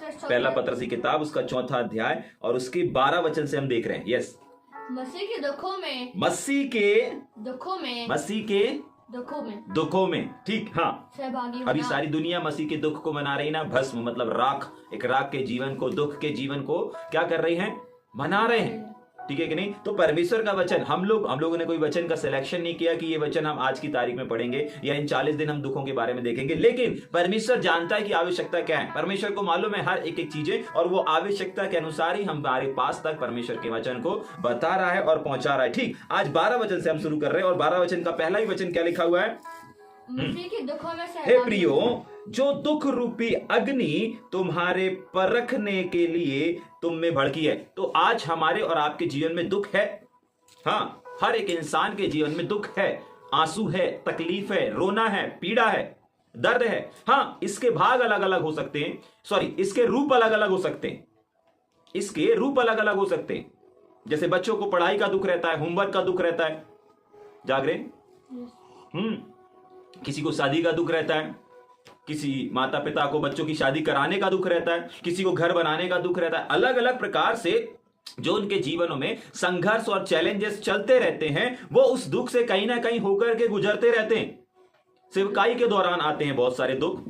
पहला पत्रस की किताब उसका 4वां अध्याय और उसके 12 वचन से हम देख रहे हैं। यस, मसीह के दुखों में दुखों में ठीक, हाँ, सहभागी अभी होना। सारी दुनिया मसीह के दुख को मना रही ना। भस्म मतलब राख, एक राख के जीवन को, दुख के जीवन को क्या कर रही हैं? मना रहे हैं, ठीक है कि नहीं? तो परमेश्वर का वचन, हम लोगों ने कोई वचन का सिलेक्शन नहीं किया कि ये वचन हम आज की तारीख में पढ़ेंगे या इन 40 दिन हम दुखों के बारे में देखेंगे, लेकिन परमेश्वर जानता है कि आवश्यकता क्या है। परमेश्वर को मालूम है हर एक चीजें, और वो आवश्यकता के अनुसार ही हमारे पास तक परमेश्वर के वचन को बता रहा है और पहुंचा रहा है। ठीक, आज 12 वचन से हम शुरू कर रहे हैं और 12 वचन का पहला ही वचन क्या लिखा हुआ है? मसीह के दुखों में हे सहभागी प्रियो, जो दुख रूपी अग्नि तुम्हारे परखने के लिए तुम में भड़की है। तो आज हमारे और आपके जीवन में दुख है। हाँ, हर एक इंसान के जीवन में दुख है, आंसू है, तकलीफ है, रोना है, पीड़ा है, दर्द है। हाँ, इसके भाग अलग अलग हो सकते हैं, इसके रूप अलग अलग हो सकते हैं, इसके रूप अलग अलग हो सकते हैं। जैसे बच्चों को पढ़ाई का दुख रहता है, होमवर्क का दुख रहता है, जागरे। किसी को शादी का दुख रहता है, किसी माता पिता को बच्चों की शादी कराने का दुख रहता है, किसी को घर बनाने का दुख रहता है। अलग अलग प्रकार से जो उनके जीवनों में संघर्ष और चैलेंजेस चलते रहते हैं, वो उस दुख से कहीं ना कहीं होकर के गुजरते रहते हैं। सेवकाई के दौरान आते हैं बहुत सारे दुख।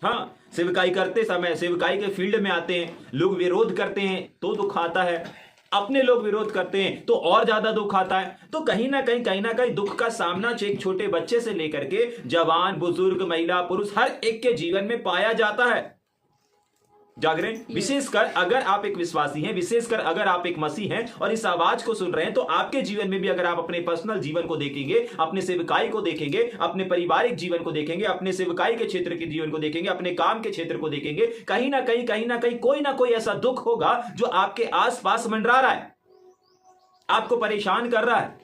हाँ, सेवकाई करते समय, सेवकाई के फील्ड में आते हैं, लोग विरोध करते हैं तो दुख आता है, अपने लोग विरोध करते हैं तो और ज्यादा दुख आता है। तो कहीं ना कहीं दुख का सामना एक छोटे बच्चे से लेकर के जवान, बुजुर्ग, महिला, पुरुष, हर एक के जीवन में पाया जाता है। जागरे, विशेषकर अगर आप एक विश्वासी हैं, विशेषकर अगर आप एक मसीह हैं और इस आवाज को सुन रहे हैं, तो आपके जीवन में भी अगर आप अपने पर्सनल जीवन को देखेंगे, अपने सेवकाई को देखेंगे, अपने पारिवारिक जीवन को देखेंगे, अपने सेवकाई के क्षेत्र के जीवन को देखेंगे, अपने काम के क्षेत्र को देखेंगे, कहीं ना कहीं कोई ना कोई ऐसा दुख होगा जो आपके आसपास मंडरा रहा है, आपको परेशान कर रहा है,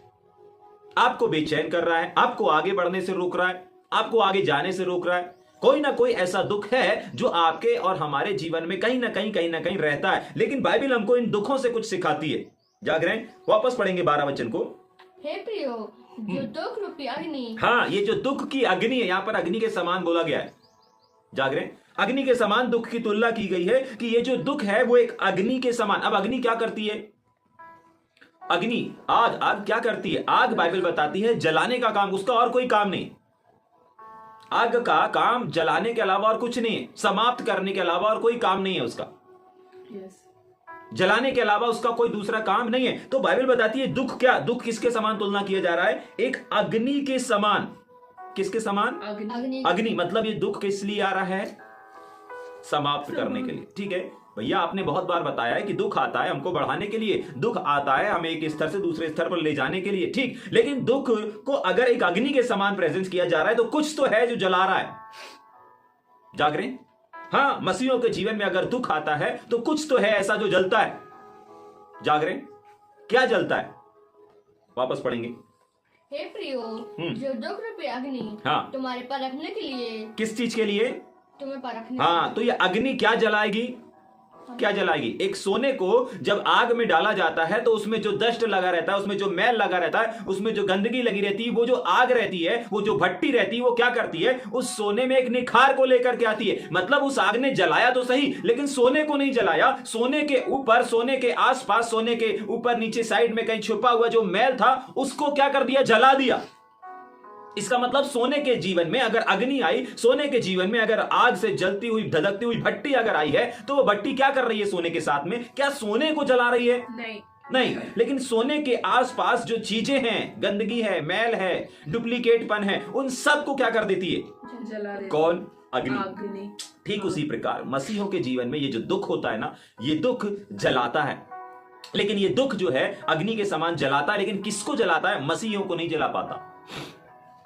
आपको बेचैन कर रहा है, आपको आगे बढ़ने से रोक रहा है, आपको आगे जाने से रोक रहा है। कोई ना कोई ऐसा दुख है जो आपके और हमारे जीवन में कहीं ना कहीं रहता है। लेकिन बाइबल हमको इन दुखों से कुछ सिखाती है। जाग रहे हैं, वापस पढ़ेंगे 12 वचन को। हे प्रियो, जो दुख रूपी अग्नि, हाँ, ये जो दुख की अग्नि है, यहां पर अग्नि के समान बोला गया है। जाग रहे हैं, अग्नि के समान दुख की तुलना की गई है कि ये जो दुख है वो एक अग्नि के समान। अब अग्नि क्या करती है? अग्नि, आग क्या करती है? आग बाइबल बताती है जलाने का काम, उसका और कोई काम नहीं। आग का काम जलाने के अलावा और कुछ नहीं है, समाप्त करने के अलावा और कोई काम नहीं है उसका। जलाने के अलावा उसका कोई दूसरा काम नहीं है। तो बाइबल बताती है दुख क्या, दुख किसके समान तुलना किया जा रहा है? एक अग्नि के समान। किसके समान? अग्नि। मतलब ये दुख किस लिए आ रहा है? समाप्त करने के लिए। ठीक है भैया, आपने बहुत बार बताया है कि दुख आता है हमको बढ़ाने के लिए, दुख आता है हमें एक स्तर से दूसरे स्तर पर ले जाने के लिए। ठीक, लेकिन दुख को अगर एक अग्नि के समान प्रेजेंस किया जा रहा है तो कुछ तो है जो जला रहा है। जाग रहे हैं? हाँ, मसीहों के जीवन में अगर दुख आता है तो कुछ तो है ऐसा जो जलता है। जाग रहे हैं? क्या जलता है? वापस पढ़ेंगे। हे प्रियो, जो दुख रूपी अग्नि हाँ, तुम्हारे परखने के लिए। किस चीज के लिए? तुम्हें परखने। हाँ, तो ये अग्नि क्या जलाएगी? क्या जलाएगी? एक सोने को जब आग में डाला जाता है तो उसमें जो डस्ट लगा रहता है, उसमें जो मैल लगा रहता है, उसमें जो गंदगी लगी रहती है, वो जो आग रहती है, वो जो भट्टी रहती है, वो क्या करती है? उस सोने में एक निखार को लेकर के आती है। मतलब उस आग ने जलाया तो सही, लेकिन सोने को नहीं जलाया। सोने के ऊपर, सोने के आसपास, सोने के ऊपर नीचे साइड में कहीं छुपा हुआ जो मैल था, उसको क्या कर दिया? जला दिया। इसका मतलब सोने के जीवन में अगर अग्नि आई, सोने के जीवन में अगर आग से जलती हुई, धधकती हुई भट्टी अगर आई है, तो वो भट्टी क्या कर रही है सोने के साथ में? क्या सोने को जला रही है? नहीं, लेकिन सोने के आसपास जो चीजें हैं, गंदगी है, मैल है, डुप्लीकेटपन है, उन सब को क्या कर देती है? जला देती। कौन? अग्नि। ठीक उसी प्रकार मसीहों के जीवन में ये जो दुख होता है ना, ये दुख जलाता है। लेकिन ये दुख जो है अग्नि के समान जलाता है, लेकिन किसको जलाता है? मसीहों को नहीं जला पाता।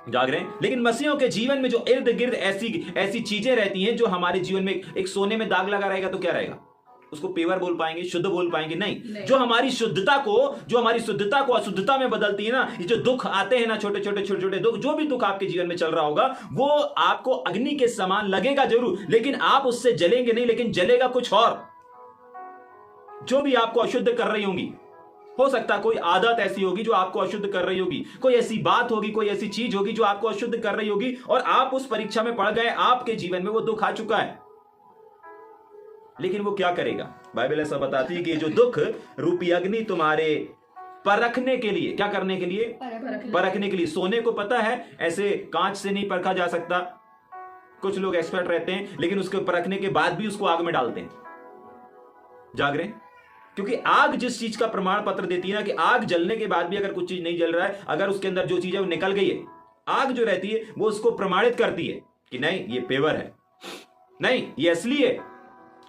जाग रहे हैं? लेकिन मसीहों के जीवन में जो इर्द गिर्द ऐसी चीजें रहती हैं जो हमारे जीवन में एक सोने में दाग लगा रहेगा तो क्या रहेगा? उसको पेवर बोल पाएंगे, शुद्ध बोल पाएंगे? नहीं। जो हमारी शुद्धता को अशुद्धता में बदलती है ना, ये जो दुख आते हैं ना, छोटे छोटे दुख, जो भी दुख आपके जीवन में चल रहा होगा, वो आपको अग्नि के समान लगेगा जरूर, लेकिन आप उससे जलेंगे नहीं, लेकिन जलेगा कुछ और। जो भी आपको अशुद्ध कर रही होंगी, हो सकता है कोई आदत ऐसी होगी जो आपको अशुद्ध कर रही होगी, कोई ऐसी बात होगी, कोई ऐसी चीज होगी जो आपको अशुद्ध कर रही होगी, और आप उस परीक्षा में पड़ गए, आपके जीवन में वो दुख आ चुका है। लेकिन वो क्या करेगा? बाइबल ऐसा बताती है कि जो दुख रूपी अग्नि तुम्हारे परखने के लिए, क्या करने के लिए? परखने के लिए। सोने को पता है ऐसे कांच से नहीं परखा जा सकता, कुछ लोग एक्सपर्ट रहते हैं लेकिन उसके परखने के बाद भी उसको आग में डालते हैं। जाग रहे हैं? क्योंकि आग जिस चीज का प्रमाण पत्र देती है ना, कि आग जलने के बाद भी अगर कुछ चीज नहीं जल रहा है, अगर उसके अंदर जो चीज है वो निकल गई है, आग जो रहती है वो उसको प्रमाणित करती है कि नहीं ये पेवर है, नहीं ये असली है।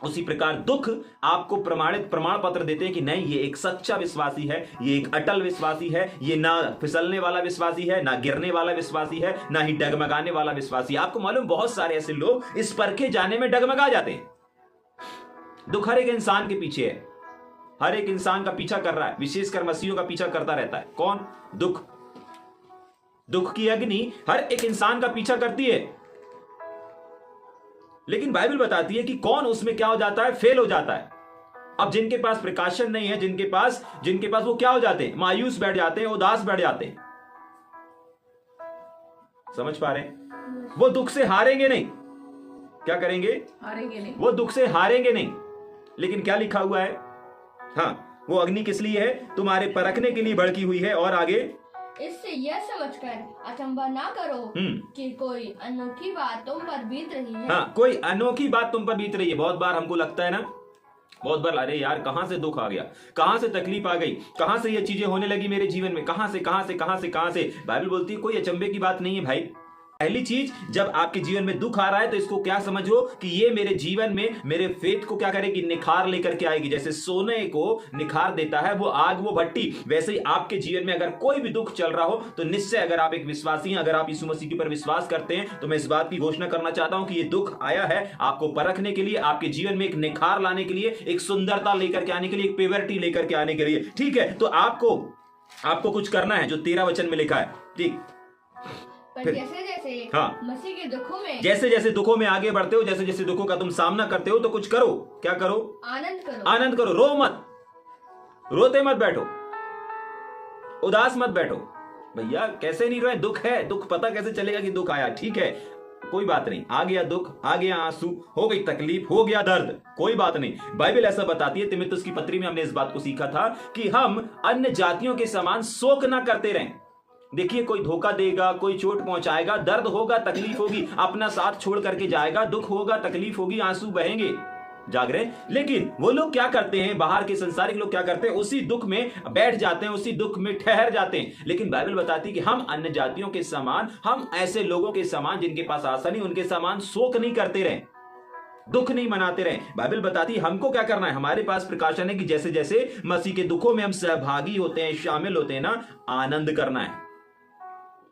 उसी प्रकार दुख आपको प्रमाण पत्र देते हैं कि नहीं ये एक सच्चा विश्वासी है, ये एक अटल विश्वासी है, ये ना फिसलने वाला विश्वासी है, ना गिरने वाला विश्वासी है, ना ही डगमगाने वाला विश्वासी है। आपको मालूम बहुत सारे ऐसे लोग इस परखे जाने में डगमगा जाते हैं। दुख हर एक इंसान के पीछे है, हर एक इंसान का पीछा कर रहा है, विशेषकर मसीहों का पीछा करता रहता है। कौन? दुख। दुख की अग्नि हर एक इंसान का पीछा करती है, लेकिन बाइबल बताती है कि कौन उसमें क्या हो जाता है? फेल हो जाता है। अब जिनके पास प्रिकॉशन नहीं है, जिनके पास वो क्या हो जाते हैं? मायूस बैठ जाते हैं, उदास बैठ जाते हैं। समझ पा रहे हैं? वो दुख से हारेंगे नहीं। क्या करेंगे? हारेंगे नहीं। वो दुख से हारेंगे नहीं। लेकिन क्या लिखा हुआ है? हाँ, वो अग्नि किस लिए है? तुम्हारे परखने के लिए भड़की हुई है। और आगे, इससे यह समझकर अचंभा ना करो कि कोई अनोखी बात तुम पर बीत रही है। हाँ, कोई अनोखी बात तुम पर बीत रही है। बहुत बार हमको लगता है ना, बहुत बार अरे यार कहां से दुख आ गया, कहां से तकलीफ आ गई, कहां से ये चीजें होने लगी मेरे जीवन में, कहां से। बाइबल बोलती है कोई अचंभे की बात नहीं है भाई। पहली चीज, जब आपके जीवन में दुख आ रहा है तो इसको क्या समझो कि ये मेरे जीवन में मेरे फेथ को क्या करेगी? निखार लेकर के आएगी। जैसे सोने को निखार देता है वो आग, वो भट्टी, वैसे ही आपके जीवन में अगर कोई भी दुख चल रहा हो तो निश्चय, अगर आप एक विश्वासी हैं, अगर आप यीशु मसीह के ऊपर विश्वास करते हैं, तो मैं इस बात की घोषणा करना चाहता हूं कि ये दुख आया है आपको परखने के लिए, आपके जीवन में एक निखार लाने के लिए, एक सुंदरता लेकर के आने के लिए, एक प्योरिटी लेकर के आने के लिए। ठीक है, तो आपको कुछ करना है जो 13 वचन में लिखा है। ठीक, पर जैसे जैसे हाँ, मसीह के दुखों में, जैसे जैसे दुखों में आगे बढ़ते हो, जैसे जैसे दुखों का तुम सामना करते हो, तो कुछ करो। क्या करो? आनंद करो। रो मत, रोते मत बैठो, उदास मत बैठो। भैया कैसे नहीं रोए? दुख है, दुख पता कैसे चलेगा कि दुख आया? ठीक है, कोई बात नहीं, आ गया दुख, आ गया आंसू, हो गई तकलीफ, हो गया दर्द, कोई बात नहीं। बाइबल ऐसा बताती है, तिमुथियुस की पत्री में हमने इस बात को सीखा था कि हम अन्य जातियों के समान शोक ना करते रहें। देखिए, कोई धोखा देगा, कोई चोट पहुंचाएगा, दर्द होगा, तकलीफ होगी, अपना साथ छोड़ करके जाएगा, दुख होगा, तकलीफ होगी, आंसू बहेंगे। जाग रहे? लेकिन वो लोग क्या करते हैं, बाहर के संसारिक लोग क्या करते हैं? उसी दुख में बैठ जाते हैं, उसी दुख में ठहर जाते हैं। लेकिन बाइबल बताती है कि हम अन्य जातियों के समान, हम ऐसे लोगों के समान जिनके पास आशा नहीं, उनके समान शोक नहीं करते रहे, दुख नहीं मनाते रहे। बाइबल बताती है हमको क्या करना है। हमारे पास प्रकाशन है कि जैसे जैसे मसीह के दुखों में हम सहभागी होते हैं, शामिल होते हैं ना, आनंद करना है।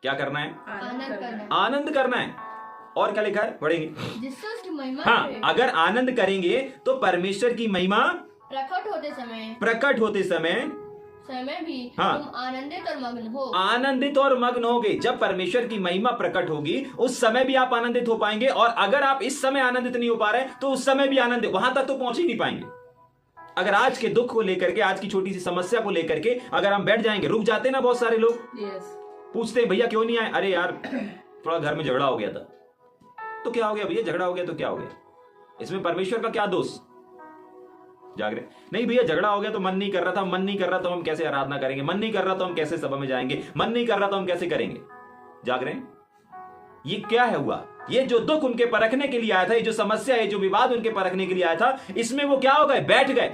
क्या करना है? आनंद करना है। और क्या लिखा है? पढ़ेंगे, जिससे उसकी महिमा। हाँ, अगर आनंद करेंगे तो परमेश्वर की महिमा प्रकट होते समय भी हाँ, तुम आनंदित और मग्न होगे। जब परमेश्वर की महिमा प्रकट होगी उस समय भी आप आनंदित हो पाएंगे। और अगर आप इस समय आनंदित नहीं हो पा रहे तो उस समय भी आनंदित, वहां तक तो पहुंच ही नहीं पाएंगे। अगर आज के दुख को लेकर के, आज की छोटी सी समस्या को लेकर के अगर हम बैठ जाएंगे, रुक जाते ना बहुत सारे लोग। पूछते हैं भैया क्यों नहीं आए? अरे यार थोड़ा घर में झगड़ा हो गया था। तो क्या हो गया भैया? झगड़ा हो गया तो क्या हो गया? इसमें परमेश्वर का क्या दोष? जाग रहे? नहीं भैया, झगड़ा हो गया तो मन नहीं कर रहा था, मन नहीं कर रहा तो हम कैसे आराधना करेंगे, मन नहीं कर रहा तो हम कैसे सभा में जाएंगे, मन नहीं कर रहा तो हम कैसे करेंगे? जाग रहे? ये क्या है हुआ? ये जो दुख उनके परखने के लिए आया था, ये जो समस्या है, जो विवाद उनके परखने के लिए आया था, इसमें वो क्या हो गए? बैठ गए।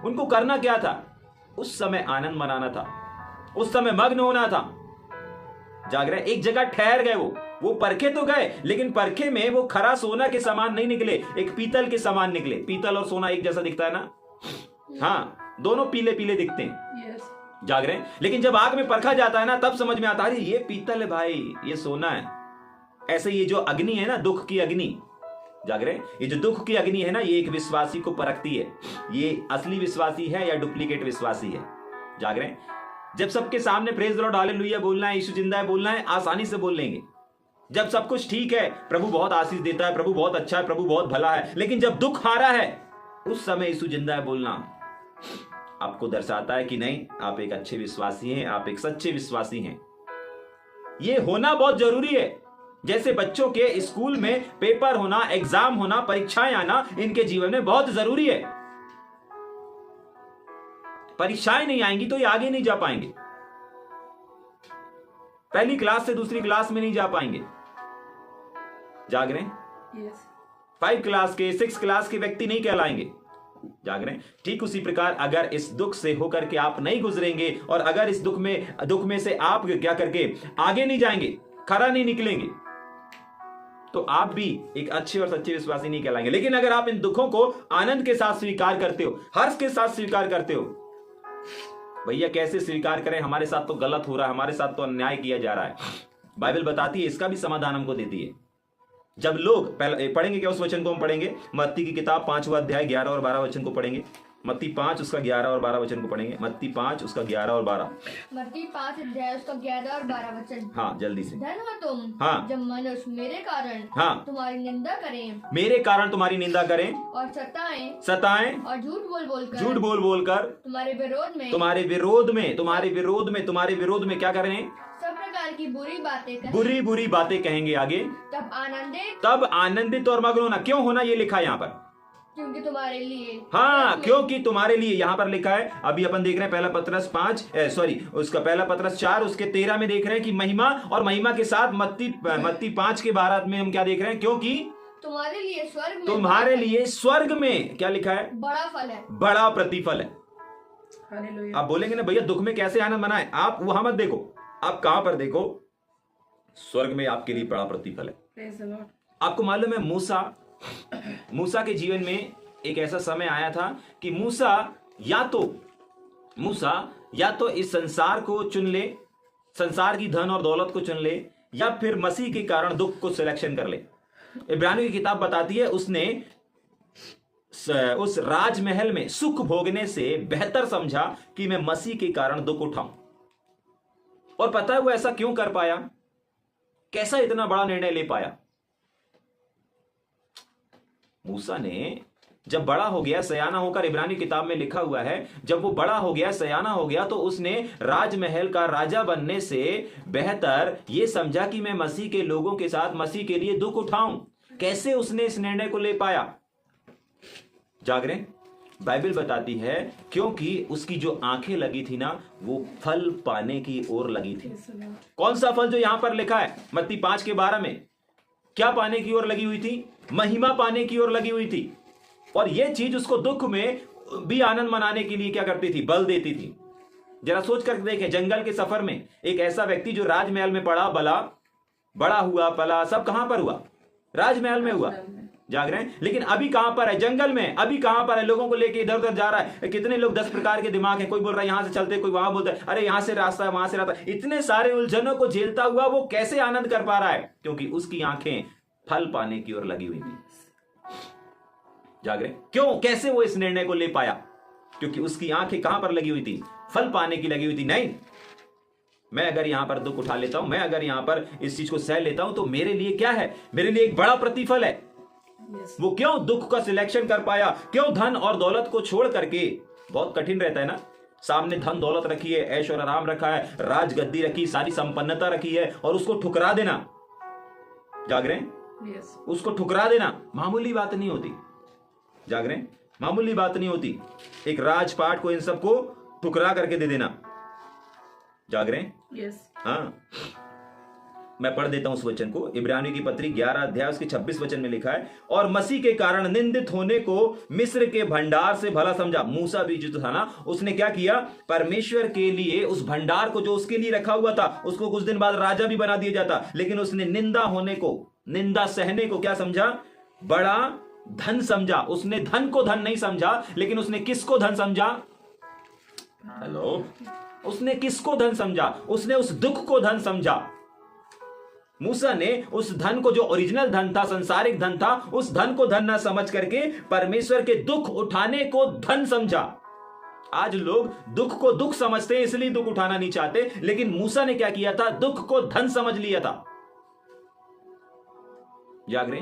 उनको करना क्या था? उस समय आनंद मनाना था, उस समय मग्न होना था। जाग रहे? एक जगह ठहर गए। वो परखे तो गए, लेकिन परखे में वो खरा सोना के समान नहीं निकले, एक पीतल के समान निकले। पीतल और सोना एक जैसा दिखता है ना? हाँ, दोनों पीले पीले दिखते हैं। जाग रहे? लेकिन जब आग में परखा जाता है ना, तब समझ में आता है ये पीतल है भाई, ये सोना है। ऐसे ये जो अग्नि है ना, दुख की अग्नि, जाग रहे? ये जो दुख की अग्नि है ना, ये एक विश्वासी को परखती है, ये असली विश्वासी है या डुप्लीकेट विश्वासी है। जाग रहे? जब सबके सामने प्रेज द लॉर्ड हालेलुया बोलना है, यीशु जिंदा है बोलना है, आसानी से बोल लेंगे। जब सब कुछ ठीक है, प्रभु बहुत आशीष देता है, प्रभु बहुत अच्छा है, प्रभु बहुत भला है, लेकिन जब दुख आ रहा है उस समय यीशु जिंदा है बोलना आपको दर्शाता है कि नहीं, आप एक अच्छे विश्वासी हैं, आप एक सच्चे विश्वासी हैं। ये होना बहुत जरूरी है। जैसे बच्चों के स्कूल में पेपर होना, एग्जाम होना, परीक्षाएं आना इनके जीवन में बहुत जरूरी है। परीक्षाएं नहीं आएंगी तो ये आगे नहीं जा पाएंगे, पहली क्लास से दूसरी क्लास में नहीं जा पाएंगे। जाग रहे हैं? 5 क्लास के 6 क्लास के व्यक्ति नहीं कहलाएंगे। जाग रहे हैं? ठीक उसी प्रकार अगर इस दुख से होकर के आप नहीं गुजरेंगे और अगर इस दुख में से आप क्या करके आगे नहीं जाएंगे, खरा नहीं निकलेंगे, तो आप भी एक अच्छे और सच्चे विश्वासी नहीं कहलाएंगे। लेकिन अगर आप इन दुखों को आनंद के साथ स्वीकार करते हो, हर्ष के साथ स्वीकार करते हो, भैया कैसे स्वीकार करें, हमारे साथ तो गलत हो रहा है, हमारे साथ तो अन्याय किया जा रहा है, बाइबल बताती है, इसका भी समाधान हमको देती है। जब लोग पहले पढ़ेंगे क्या, उस वचन को हम पढ़ेंगे, मत्ती की किताब 5वां अध्याय 11 और 12 वचन को पढ़ेंगे। मत्ती 5 उसका 11 और 12 वचन को पढ़ेंगे। मत्ती 5 उसका 11 और 12। मत्ती 5 अध्याय उसका 11 और 12 वचन। हाँ जल्दी से। धन हो तुम, हाँ, जब मनुष्य मेरे कारण हाँ, तुम्हारी निंदा करें, मेरे कारण तुम्हारी निंदा करें और सताएं और झूठ बोल बोलकर तुम्हारे विरोध में क्या करें, सब प्रकार की बुरी बातें कहेंगे। आगे तब आनंदित और मग्न होना। क्यों होना ये लिखा है यहाँ पर, क्योंकि तुम्हारे लिए। हाँ, क्योंकि तुम्हारे लिए यहाँ पर लिखा है। अभी अपन देख रहे हैं पहला पत्रस 4 उसके 13 में देख रहे हैं कि महिमा, और महिमा के साथ मत्ती 5 के 12 में हम क्या देख रहे हैं, क्योंकि तुम्हारे लिए स्वर्ग में क्या लिखा है, बड़ा फल है, बड़ा प्रतिफल है। आप बोलेंगे ना भैया दुख में कैसे आनंद मनाएं, आप वहां मत देखो, आप कहां पर देखो, स्वर्ग में आपके लिए बड़ा प्रतिफल है। आपको मालूम है मूसा के जीवन में एक ऐसा समय आया था कि मूसा या तो इस संसार को चुन ले, संसार की धन और दौलत को चुन ले, या फिर मसीह के कारण दुख को सिलेक्शन कर ले। इब्रानियों की किताब बताती है उसने उस राजमहल में सुख भोगने से बेहतर समझा कि मैं मसीह के कारण दुख उठाऊं। और पता है वो ऐसा क्यों कर पाया, कैसा इतना बड़ा निर्णय ले पाया। मूसा ने जब बड़ा हो गया, सयाना होकर, इब्रानी किताब में लिखा हुआ है, जब वो बड़ा हो गया, सयाना हो गया, तो उसने राजमहल का राजा बनने से बेहतर ये समझा कि मैं मसीह के लोगों के साथ मसीह के लिए दुख उठाऊं। कैसे उसने इस निर्णय को ले पाया? जाग रहे? बाइबल बताती है क्योंकि उसकी जो आंखें लगी थी ना, वो फल पाने की ओर लगी थी। कौन सा फल जो यहां पर लिखा है मत्ती 5 के 12 में, क्या पाने की ओर लगी हुई थी? महिमा पाने की ओर लगी हुई थी। और यह चीज उसको दुख में भी आनंद मनाने के लिए क्या करती थी, बल देती थी। जरा सोच कर देखें, जंगल के सफर में एक ऐसा व्यक्ति जो राजमहल में बड़ा हुआ पला, सब कहां पर हुआ? राजमहल में हुआ। जाग रहे हैं? लेकिन अभी कहां पर है? जंगल में। अभी कहां पर है? लोगों को लेके इधर उधर जा रहा है। कितने लोग 10 प्रकार के दिमाग है, कोई बोल रहा है यहां से चलते, कोई वहां बोलता है अरे यहां से रास्ता है, वहां से रास्ता। इतने सारे उलझनों को झेलता हुआ वो कैसे आनंद कर पा रहा है? क्योंकि उसकी आंखें फल पाने की ओर लगी हुई थी। जाग रहे? क्यों, कैसे वो इस निर्णय को ले पाया? क्योंकि उसकी आंखें कहां पर लगी हुई थी? फल पाने की लगी हुई थी। नहीं, मैं अगर यहां पर दुख उठा लेता हूं, मैं अगर यहां पर इस चीज को सह लेता हूं, तो मेरे लिए क्या है? मेरे लिए एक बड़ा प्रतिफल है। वो क्यों दुख का सिलेक्शन कर पाया? क्यों धन और दौलत को छोड़ करके? बहुत कठिन रहता है ना, सामने धन दौलत रखी है, ऐश और आराम रखा है, राजगद्दी रखी, सारी संपन्नता रखी है, और उसको ठुकरा देना। जाग रहे हैं? उसको ठुकरा देना मामूली बात नहीं होती। जाग रहे हैं? मामूली बात नहीं होती। एक राजपाट को, इन सबको ठुकरा करके दे देना। जाग रहे हैं? हाँ, मैं पढ़ देता हूं उस वचन को। इब्रानियों की पत्री 11 अध्याय उसके 26 वचन में लिखा है, और मसीह के कारण निंदित होने को मिस्र के भंडार से भला समझा। मूसा भी जो था ना, उसने क्या किया? परमेश्वर के लिए उस भंडार को जो उसके लिए रखा हुआ था, उसको कुछ दिन बाद राजा भी बना दिया जाता, लेकिन उसने निंदा सहने को क्या समझा? बड़ा धन समझा। उसने धन को धन नहीं समझा, लेकिन उसने किसको धन समझा? हेलो, उसने किसको धन समझा? उसने उस दुख को धन समझा। मूसा ने उस धन को, जो ओरिजिनल धन था, संसारिक धन था, उस धन को धन ना समझ करके परमेश्वर के दुख उठाने को धन समझा। आज लोग दुख को दुख समझते हैं, इसलिए दुख उठाना नहीं चाहते, लेकिन मूसा ने क्या किया था? दुख को धन समझ लिया था। जाग रहे?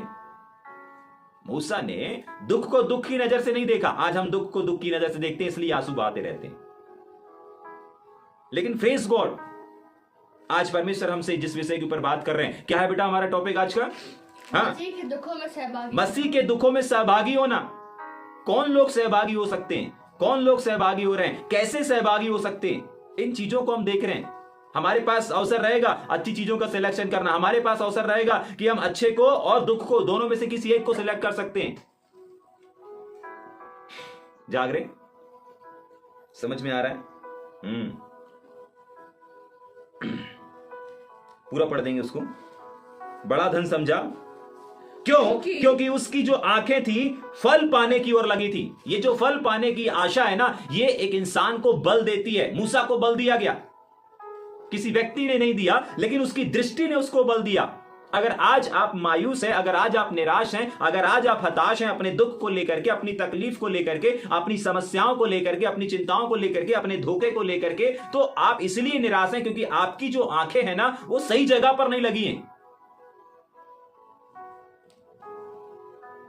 मूसा ने दुख को दुख की नजर से नहीं देखा। आज हम दुख को दुख की नजर से देखते हैं, इसलिए आंसू बहाते रहते हैं। लेकिन प्रेज गॉड, आज परमेश्वर हमसे जिस विषय के ऊपर बात कर रहे हैं, क्या है बेटा हमारा टॉपिक आज का? हाँ, मसीह के दुखों में सहभागी। मसीह के दुखों में सहभागी होना। कौन लोग सहभागी हो सकते हैं? कौन लोग सहभागी हो रहे हैं? कैसे सहभागी हो सकते हैं? इन चीजों को हम देख रहे हैं। हमारे पास अवसर रहेगा अच्छी चीजों का सिलेक्शन करना। हमारे पास अवसर रहेगा कि हम अच्छे को और दुख को, दोनों में से किसी एक को सिलेक्ट कर सकते हैं। जाग रहे? समझ में आ रहा है? पूरा पढ़ देंगे उसको। बड़ा धन समझा, क्यों? क्योंकि उसकी जो आंखें थी फल पाने की ओर लगी थी। ये जो फल पाने की आशा है ना, ये एक इंसान को बल देती है। मूसा को बल दिया गया, किसी व्यक्ति ने नहीं दिया, लेकिन उसकी दृष्टि ने उसको बल दिया। अगर आज आप मायूस हैं, अगर आज आप निराश हैं, अगर आज आप हताश हैं अपने दुख को लेकर के, अपनी तकलीफ को लेकर के, अपनी समस्याओं को लेकर के, अपनी चिंताओं को लेकर के, अपने धोखे को लेकर के, तो आप इसलिए निराश हैं क्योंकि आपकी जो आंखें हैं ना, वो सही जगह पर नहीं लगी हैं।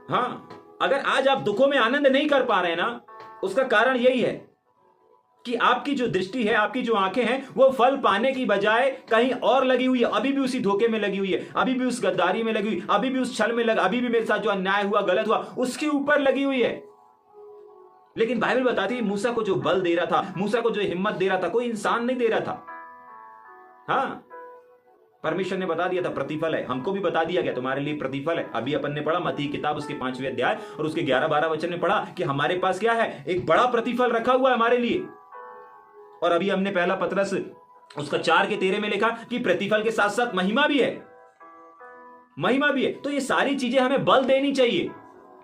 हाँ, अगर आज आप दुखों में आनंद नहीं कर पा रहे हैं ना, उसका कारण यही है कि आपकी जो दृष्टि है, आपकी जो आंखें हैं, वो फल पाने की बजाय कहीं और लगी हुई है। अभी भी उसी धोखे में लगी हुई है, अभी भी उस गद्दारी में लगी हुई, अभी भी उस छल में लगा, अभी भी मेरे साथ जो अन्याय हुआ, गलत हुआ, उसके ऊपर लगी हुई है। लेकिन बाइबल बताती है मूसा को जो बल दे रहा था, मूसा को जो हिम्मत दे रहा था, कोई इंसान नहीं दे रहा था। हाँ, परमेश्वर ने बता दिया था प्रतिफल है। हमको भी बता दिया गया तुम्हारे लिए प्रतिफल है। अभी अपन ने पढ़ा मत्ती किताब उसके 5वें अध्याय और उसके 11-12 वचन में पढ़ा कि हमारे पास क्या है, एक बड़ा प्रतिफल रखा हुआ है हमारे लिए। और अभी हमने पहला पतरस उसका 4:13 में लिखा कि प्रतिफल के साथ साथ महिमा भी है, महिमा भी है। तो ये सारी चीजें हमें बल देनी चाहिए।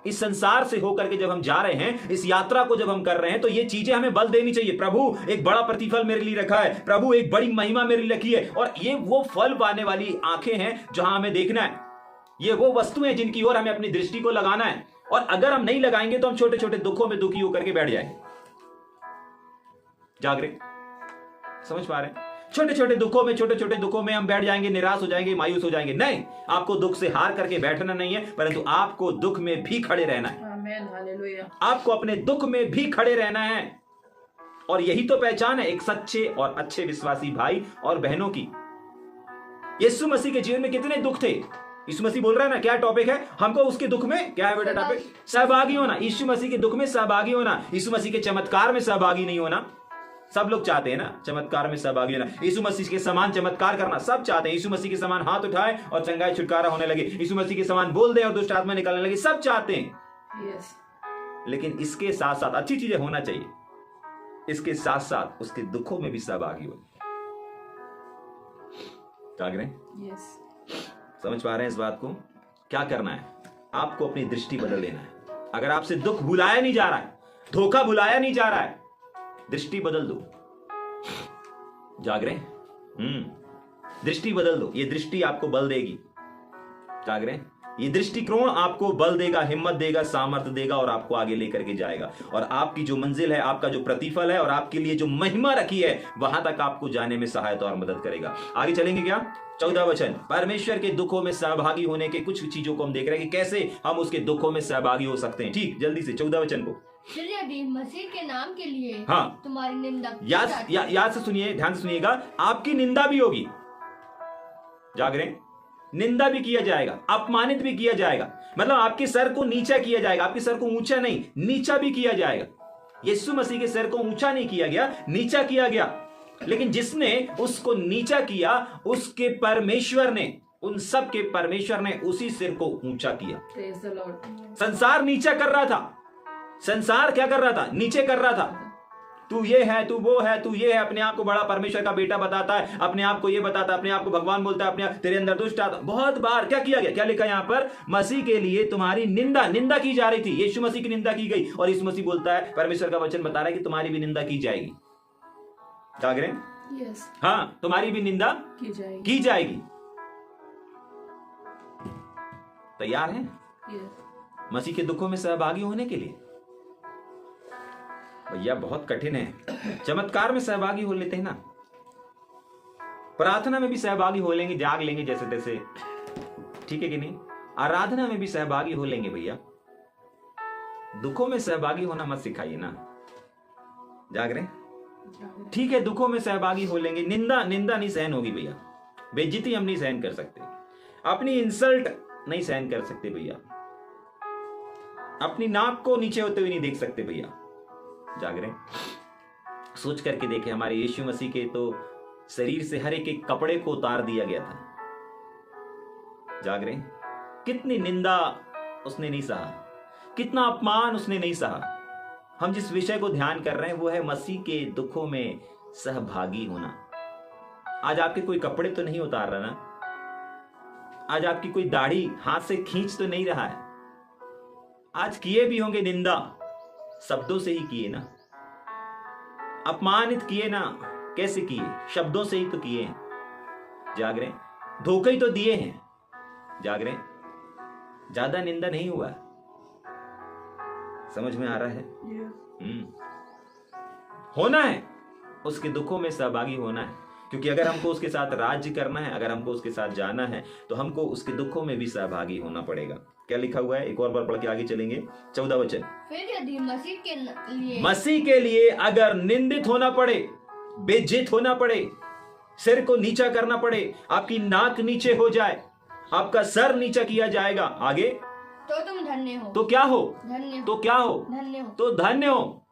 इस संसार से होकर के जब हम जा रहे हैं, इस यात्रा को जब हम कर रहे हैं, तो ये चीजें हमें बल देनी चाहिए। प्रभु एक बड़ा प्रतिफल मेरे लिए रखा है, प्रभु एक बड़ी महिमा मेरे लिए रखी है। और ये वो फल पाने वाली आंखें हैं जहां हमें देखना है। ये वो वस्तुएं जिनकी ओर हमें अपनी दृष्टि को लगाना है। और अगर हम नहीं लगाएंगे तो हम छोटे छोटे दुखों में दुखी होकर के बैठ जाएंगे। जाग रहे? समझ पा रहे हैं? छोटे छोटे दुखों में हम बैठ जाएंगे, निराश हो जाएंगे, मायूस हो जाएंगे। नहीं, आपको दुख से हार करके बैठना नहीं है, परंतु आपको दुख में भी खड़े रहना है। आमीन, हालेलुया। आपको अपने दुख में भी खड़े रहना है। और यही तो पहचान है एक सच्चे और अच्छे विश्वासी भाई और बहनों की। यीशु मसीह के जीवन में कितने दुख थे। यीशु मसीह बोल रहा है ना, क्या टॉपिक है हमको उसके दुख में, क्या है बेटा टॉपिक? सहभागी होना। यीशु मसीह के दुख में सहभागी होना, यीशु मसीह के चमत्कार में सहभागी नहीं होना। सब लोग चाहते हैं ना चमत्कार में सहभागी होना, यीशु मसीह के समान चमत्कार करना सब चाहते हैं। यीशु मसीह के समान हाथ उठाए और चंगाई छुटकारा होने लगे, यीशु मसीह के समान बोल दे और दुष्ट आत्मा निकालने लगे, सब चाहते हैं। यस। लेकिन इसके साथ साथ अच्छी चीजें होना चाहिए, इसके साथ साथ उसके दुखों में भी सहभागी हो। क्या करें? यस। समझ पा रहे हैं इस बात को? क्या करना है? आपको अपनी दृष्टि बदल देना है। अगर आपसे दुख भुलाया नहीं जा रहा है, धोखा भुलाया नहीं जा रहा है, दृष्टि बदल दो। जाग रहे? दृष्टि बदल दो। ये दृष्टि आपको बल देगी। जाग रहे? ये दृष्टिकोण आपको बल देगा, हिम्मत देगा, सामर्थ्य देगा और आपको आगे लेकर के जाएगा। और आपकी जो मंजिल है, आपका जो प्रतिफल है और आपके लिए जो महिमा रखी है, वहां तक आपको जाने में सहायता और मदद करेगा। आगे चलेंगे क्या? 14 वचन। परमेश्वर के दुखों में सहभागी होने के कुछ चीजों को हम देख रहे हैं कि कैसे हम उसके दुखों में सहभागी हो सकते हैं। ठीक, जल्दी से 14 वचन को। फिर यदि मसीह के नाम के लिए हाँ, तुम्हारी निंदा याद से सुनिए, ध्यान से सुनिएगा, आपकी निंदा भी होगी। जाग रहे? निंदा भी किया जाएगा, अपमानित भी किया जाएगा। मतलब आपके सर को नीचा किया जाएगा, आपके सर को ऊंचा नहीं, नीचा भी किया जाएगा। यीशु मसीह के सर को ऊंचा नहीं किया गया, नीचा किया गया। लेकिन जिसने उसको नीचा किया, उसके परमेश्वर ने, उन सब के परमेश्वर ने उसी सिर को ऊंचा किया। Praise the Lord. संसार नीचा कर रहा था, संसार क्या कर रहा था? नीचे कर रहा था। तू ये है, तू वो है, तू ये है, अपने आप को बड़ा परमेश्वर का बेटा बताता है, अपने आप को ये बताता है, अपने आप को भगवान बोलता है, अपने आप तेरे अंदर दुष्ट आता। बहुत बार क्या किया गया? क्या लिखा यहां पर? मसीह के लिए तुम्हारी निंदा की जा रही थी। यीशु मसीह की निंदा की गई और यीशु मसीह बोलता है, परमेश्वर का वचन बता रहा है कि तुम्हारी भी निंदा की जाएगी। जाग रहे? यस। हाँ, तुम्हारी भी निंदा की जाएगी। तैयार हैं यस। मसीह के दुखों में सहभागी होने के लिए? भैया बहुत कठिन है। चमत्कार में सहभागी हो लेते हैं ना, प्रार्थना में भी सहभागी हो लेंगे, जाग लेंगे जैसे तैसे, ठीक है कि नहीं? आराधना में भी सहभागी हो लेंगे भैया, दुखों में सहभागी होना मत सिखाइए ना। जाग रहे? ठीक है, दुखों में सहभागी हो लेंगे, निंदा नहीं सहन होगी भैया। बेइज्जती हम नहीं सहन कर सकते, अपनी इंसल्ट नहीं सहन कर सकते भैया, अपनी नाक को नीचे होते हुए नहीं देख सकते भैया। जाग रहे हैं? सोच करके देखे, हमारे यीशु मसीह के तो शरीर से हर एक कपड़े को उतार दिया गया था। जाग रहे हैं? कितनी निंदा उसने नहीं सहा, कितना अपमान उसने नहीं सहा। हम जिस विषय को ध्यान कर रहे हैं वो है मसीह के दुखों में सहभागी होना। आज आपके कोई कपड़े तो नहीं उतार रहा ना, आज आपकी कोई दाढ़ी हाथ से खींच तो नहीं रहा है, आज किए भी होंगे निंदा, शब्दों से ही किए ना, अपमानित किए ना, कैसे किए? शब्दों से ही तो किए हैं। जाग रहे हैं? धोखे ही तो दिए हैं। जाग रहे हैं? ज्यादा निंदा नहीं हुआ। समझ में आ रहा है? होना है, उसके दुखों में सहभागी होना है, क्योंकि अगर हमको उसके साथ राज्य करना है, अगर हमको उसके साथ जाना है, तो हमको उसके दुखों में भी सहभागी होना पड़ेगा। क्या लिखा हुआ है? एक और बार पढ़ के आगे चलेंगे। 14 वचन। फिर यदि मसीह के लिए अगर निंदित होना पड़े, बेइज्जत होना पड़े, सिर को नीचा करना पड़े, आपकी नाक नीचे हो जाए, आपका सर नीचा किया जाएगा, आगे तो तुम धन्य हो। तो क्या हो? धन्य तो क्या हो? धन्य हो। तो धन्य हो।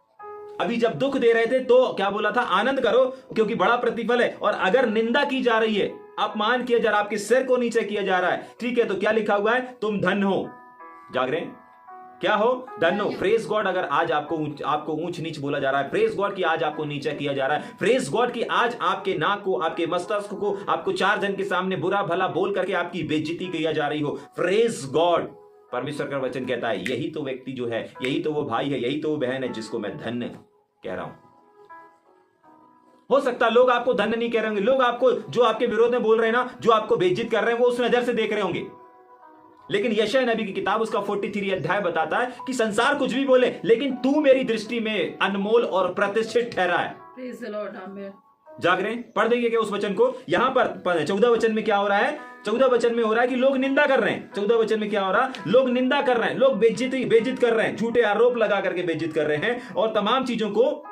अभी जब दुख दे रहे थे तो क्या बोला था? आनंद करो, क्योंकि बड़ा प्रतिफल है। और अगर निंदा की जा रही है, अपमान किया जा रहा है, आपके सिर को नीचे किया जा रहा है, ठीक है, तो क्या लिखा हुआ है? तुम धन्य हो। जाग रहे हैं? क्या हो? धन्य हो। Praise God. अगर आज आपको ऊंच नीच बोला जा रहा है, प्रेज गॉड की आज आपको नीचा किया जा रहा है, प्रेज गॉड की आज आपके नाक को, आपके मस्तक को, आपको 4 जन के सामने बुरा भला बोल करके आपकी बेइज्जती की जा रही हो, प्रेज गॉड। परमेश्वर का वचन कहता है यही तो व्यक्ति जो है, यही तो वो भाई है, यही तो वो बहन है जिसको मैं धन्य कह रहा हूं। हो सकता है लोग आपको धन्य नहीं कह रहे होंगे, लोग आपको, जो आपके विरोध में बोल रहे हैं ना, जो आपको बेइज्जत कर रहे हैं, वो उस नजर से देख रहे होंगे। लेकिन यशायाह नबी की किताब उसका 43 अध्याय बताता है कि संसार कुछ भी बोले, लेकिन तू मेरी दृष्टि में अनमोल और प्रतिष्ठित ठहरा है। Praise the Lord, amen. जाग रहे हैं? पढ़ देंगे क्या उस वचन को? यहां पर 14 वचन में क्या हो रहा है? 14 वचन में हो रहा है कि लोग निंदा कर रहे हैं। 14 वचन में क्या हो रहा है? लोग निंदा कर रहे हैं, लोग बेइज्जत कर रहे हैं, झूठे आरोप लगा करके बेइज्जत कर रहे हैं, और तमाम चीजों को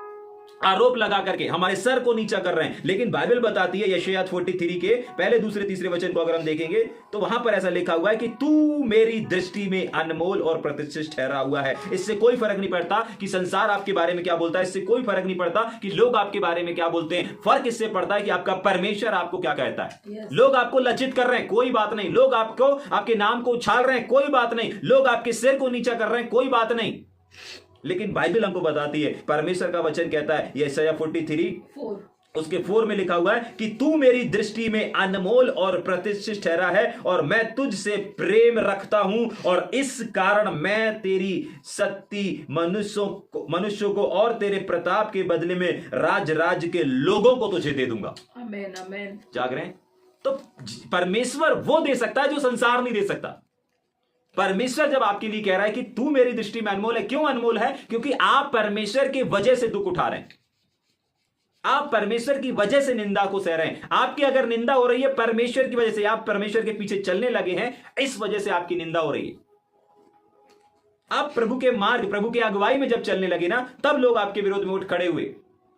आरोप लगा करके हमारे सर को नीचा कर रहे हैं। लेकिन बाइबल बताती है, यशायाह 43 के पहले, दूसरे, तीसरे वचन को अगर हम देखेंगे तो वहां पर ऐसा लिखा हुआ है कि तू मेरी दृष्टि में अनमोल और प्रतिष्ठित ठहरा हुआ है। इससे कोई फर्क नहीं पड़ता कि संसार आपके बारे में क्या बोलता है, इससे कोई फर्क नहीं पड़ता कि लोग आपके बारे में क्या बोलते हैं। फर्क इससे पड़ता है कि आपका परमेश्वर आपको क्या कहता है। लोग आपको लज्जित कर रहे हैं, कोई बात नहीं। लोग आपको, आपके नाम को उछाल रहे हैं, कोई बात नहीं। लोग आपके सिर को नीचा कर रहे हैं, कोई बात नहीं। लेकिन बाइबल हमको बताती है, परमेश्वर का वचन कहता है, यशायाह 43 उसके 4 में लिखा हुआ है कि तू मेरी दृष्टि में अनमोल और प्रतिष्ठित ठहरा है, और मैं तुझसे प्रेम रखता हूं, और इस कारण मैं तेरी शक्ति मनुष्यों को और तेरे प्रताप के बदले में राज्य के लोगों को तुझे दे दूंगा। आमेन, आमेन। जाग रहे हैं? तो परमेश्वर वो दे सकता है जो संसार नहीं दे सकता। परमेश्वर जब आपके लिए कह रहा है कि तू मेरी दृष्टि में अनमोल है, क्यों अनमोल है? क्योंकि आप परमेश्वर की वजह से दुख उठा रहे हैं, आप परमेश्वर की वजह से निंदा को सह रहे हैं। आपकी अगर निंदा हो रही है परमेश्वर की वजह से, आप परमेश्वर के पीछे चलने लगे हैं, इस वजह से आपकी निंदा हो रही है। आप प्रभु के मार्ग, प्रभु की अगुवाई में जब चलने लगे ना, तब लोग आपके विरोध में उठ खड़े हुए।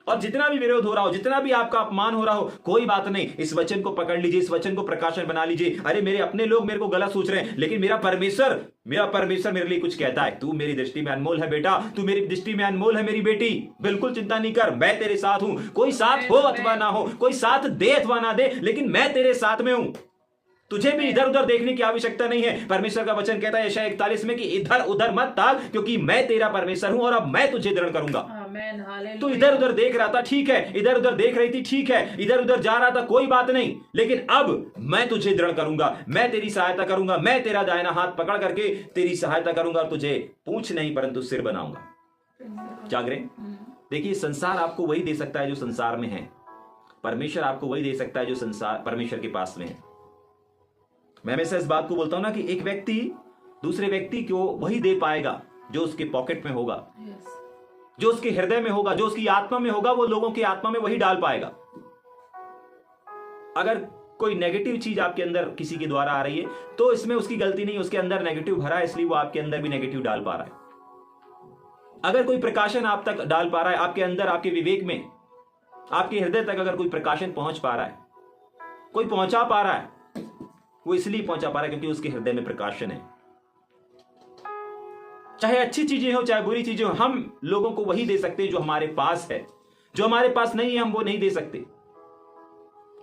और जितना भी विरोध हो रहा हो, जितना भी आपका अपमान हो रहा हो, कोई बात नहीं, इस वचन को पकड़ लीजिए, इस वचन को प्रकाशन बना लीजिए। अरे मेरे अपने लोग मेरे को गलत सोच रहे हैं, लेकिन मेरा परमेश्वर मेरे लिए कुछ कहता है। तू मेरी दृष्टि में अनमोल है बेटा, तू मेरी दृष्टि में अनमोल है मेरी बेटी। बिल्कुल चिंता नहीं कर, मैं तेरे साथ हूं। कोई साथ हो अथवा ना हो, कोई साथ दे अथवा ना दे, लेकिन मैं तेरे साथ में हूं। तुझे भी इधर उधर देखने की आवश्यकता नहीं है। परमेश्वर का वचन कहता है यशायाह 41 में कि इधर उधर मत ताक, क्योंकि मैं तेरा परमेश्वर हूं और अब मैं तुझे दृढ़ करूंगा। आमेन, हालेलुया। तू इधर उधर देख रहा था, ठीक है, इधर उधर देख रही थी, ठीक है, इधर उधर जा रहा था, कोई बात नहीं, लेकिन अब मैं तुझे दृढ़ करूंगा, मैं तेरी सहायता करूंगा, मैं तेरा दाहिना हाथ पकड़ करके तेरी सहायता करूंगा और तुझे पूंछ नहीं परंतु सिर बनाऊंगा। जाग रहे? देखिए, संसार आपको वही दे सकता है जो संसार में है, परमेश्वर आपको वही दे सकता है जो संसार परमेश्वर के पास में है। मैं हमेशा इस बात को बोलता हूं ना कि एक व्यक्ति दूसरे व्यक्ति को वही दे पाएगा जो उसके पॉकेट में होगा, जो उसके हृदय में होगा, जो उसकी आत्मा में होगा, वो लोगों की आत्मा में वही डाल पाएगा। अगर कोई नेगेटिव चीज आपके अंदर किसी के द्वारा आ रही है तो इसमें उसकी गलती नहीं, उसके अंदर नेगेटिव भरा है, इसलिए वो आपके अंदर भी नेगेटिव डाल पा रहा है। अगर कोई प्रकाशन आप तक डाल पा रहा है, आपके अंदर, आपके विवेक में, आपके हृदय तक अगर कोई प्रकाशन पहुंच पा रहा है, कोई पहुंचा पा रहा है, वो इसलिए पहुंचा पा रहा है क्योंकि उसके हृदय में प्रकाशन है। चाहे अच्छी चीजें हो चाहे बुरी चीजें हो, हम लोगों को वही दे सकते हैं जो हमारे पास है। जो हमारे पास नहीं है हम वो नहीं दे सकते।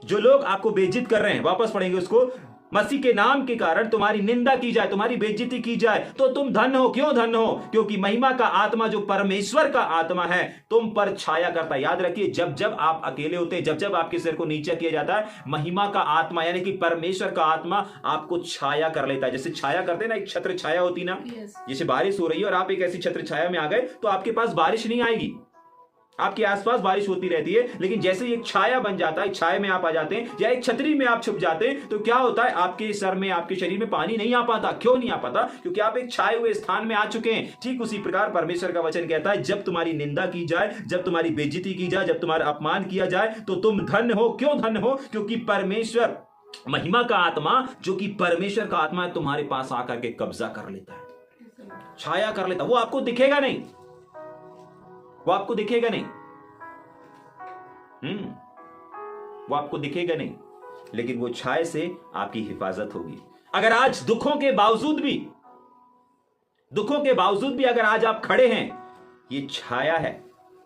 जो लोग आपको बेइज्जत कर रहे हैं, वापस पढ़ेंगे उसको, मसीह के नाम के कारण तुम्हारी निंदा की जाए, तुम्हारी बेइज्जती की जाए, तो तुम धन्य हो। क्यों धन्य हो? क्योंकि महिमा का आत्मा जो परमेश्वर का आत्मा है तुम पर छाया करता है। याद रखिए, जब जब आप अकेले होते हैं, जब जब आपके सिर को नीचा किया जाता है, महिमा का आत्मा यानी कि परमेश्वर का आत्मा आपको छाया कर लेता है। जैसे छाया करते हैं ना, एक छत्र छाया होती ना, जैसे बारिश हो रही है और आप एक ऐसी छत्र छाया में आ गए तो आपके पास बारिश नहीं आएगी, आपके आसपास बारिश होती रहती है। लेकिन जैसे एक छाया बन जाता है, छाया में आप आ जाते हैं या एक छतरी में आप छुप जाते हैं, तो क्या होता है, आपके सर में, आपके शरीर में पानी नहीं आ पाता। क्यों नहीं आ पाता? क्योंकि आप एक छाए हुए स्थान में आ चुके हैं। ठीक उसी प्रकार परमेश्वर का वचन कहता है, जब तुम्हारी निंदा की जाए, जब तुम्हारी बेइज्जती की जाए, जब तुम्हारा अपमान किया जाए, तो तुम धन्य हो। क्यों धन्य हो? क्योंकि परमेश्वर, महिमा का आत्मा जो कि परमेश्वर का आत्मा है, तुम्हारे पास आकर के कब्जा कर लेता है, छाया कर लेता है। वो आपको दिखेगा नहीं, वो आपको दिखेगा नहीं, वो आपको दिखेगा नहीं, लेकिन वो छाया से आपकी हिफाजत होगी। अगर आज दुखों के बावजूद भी अगर आज आप खड़े हैं, ये छाया है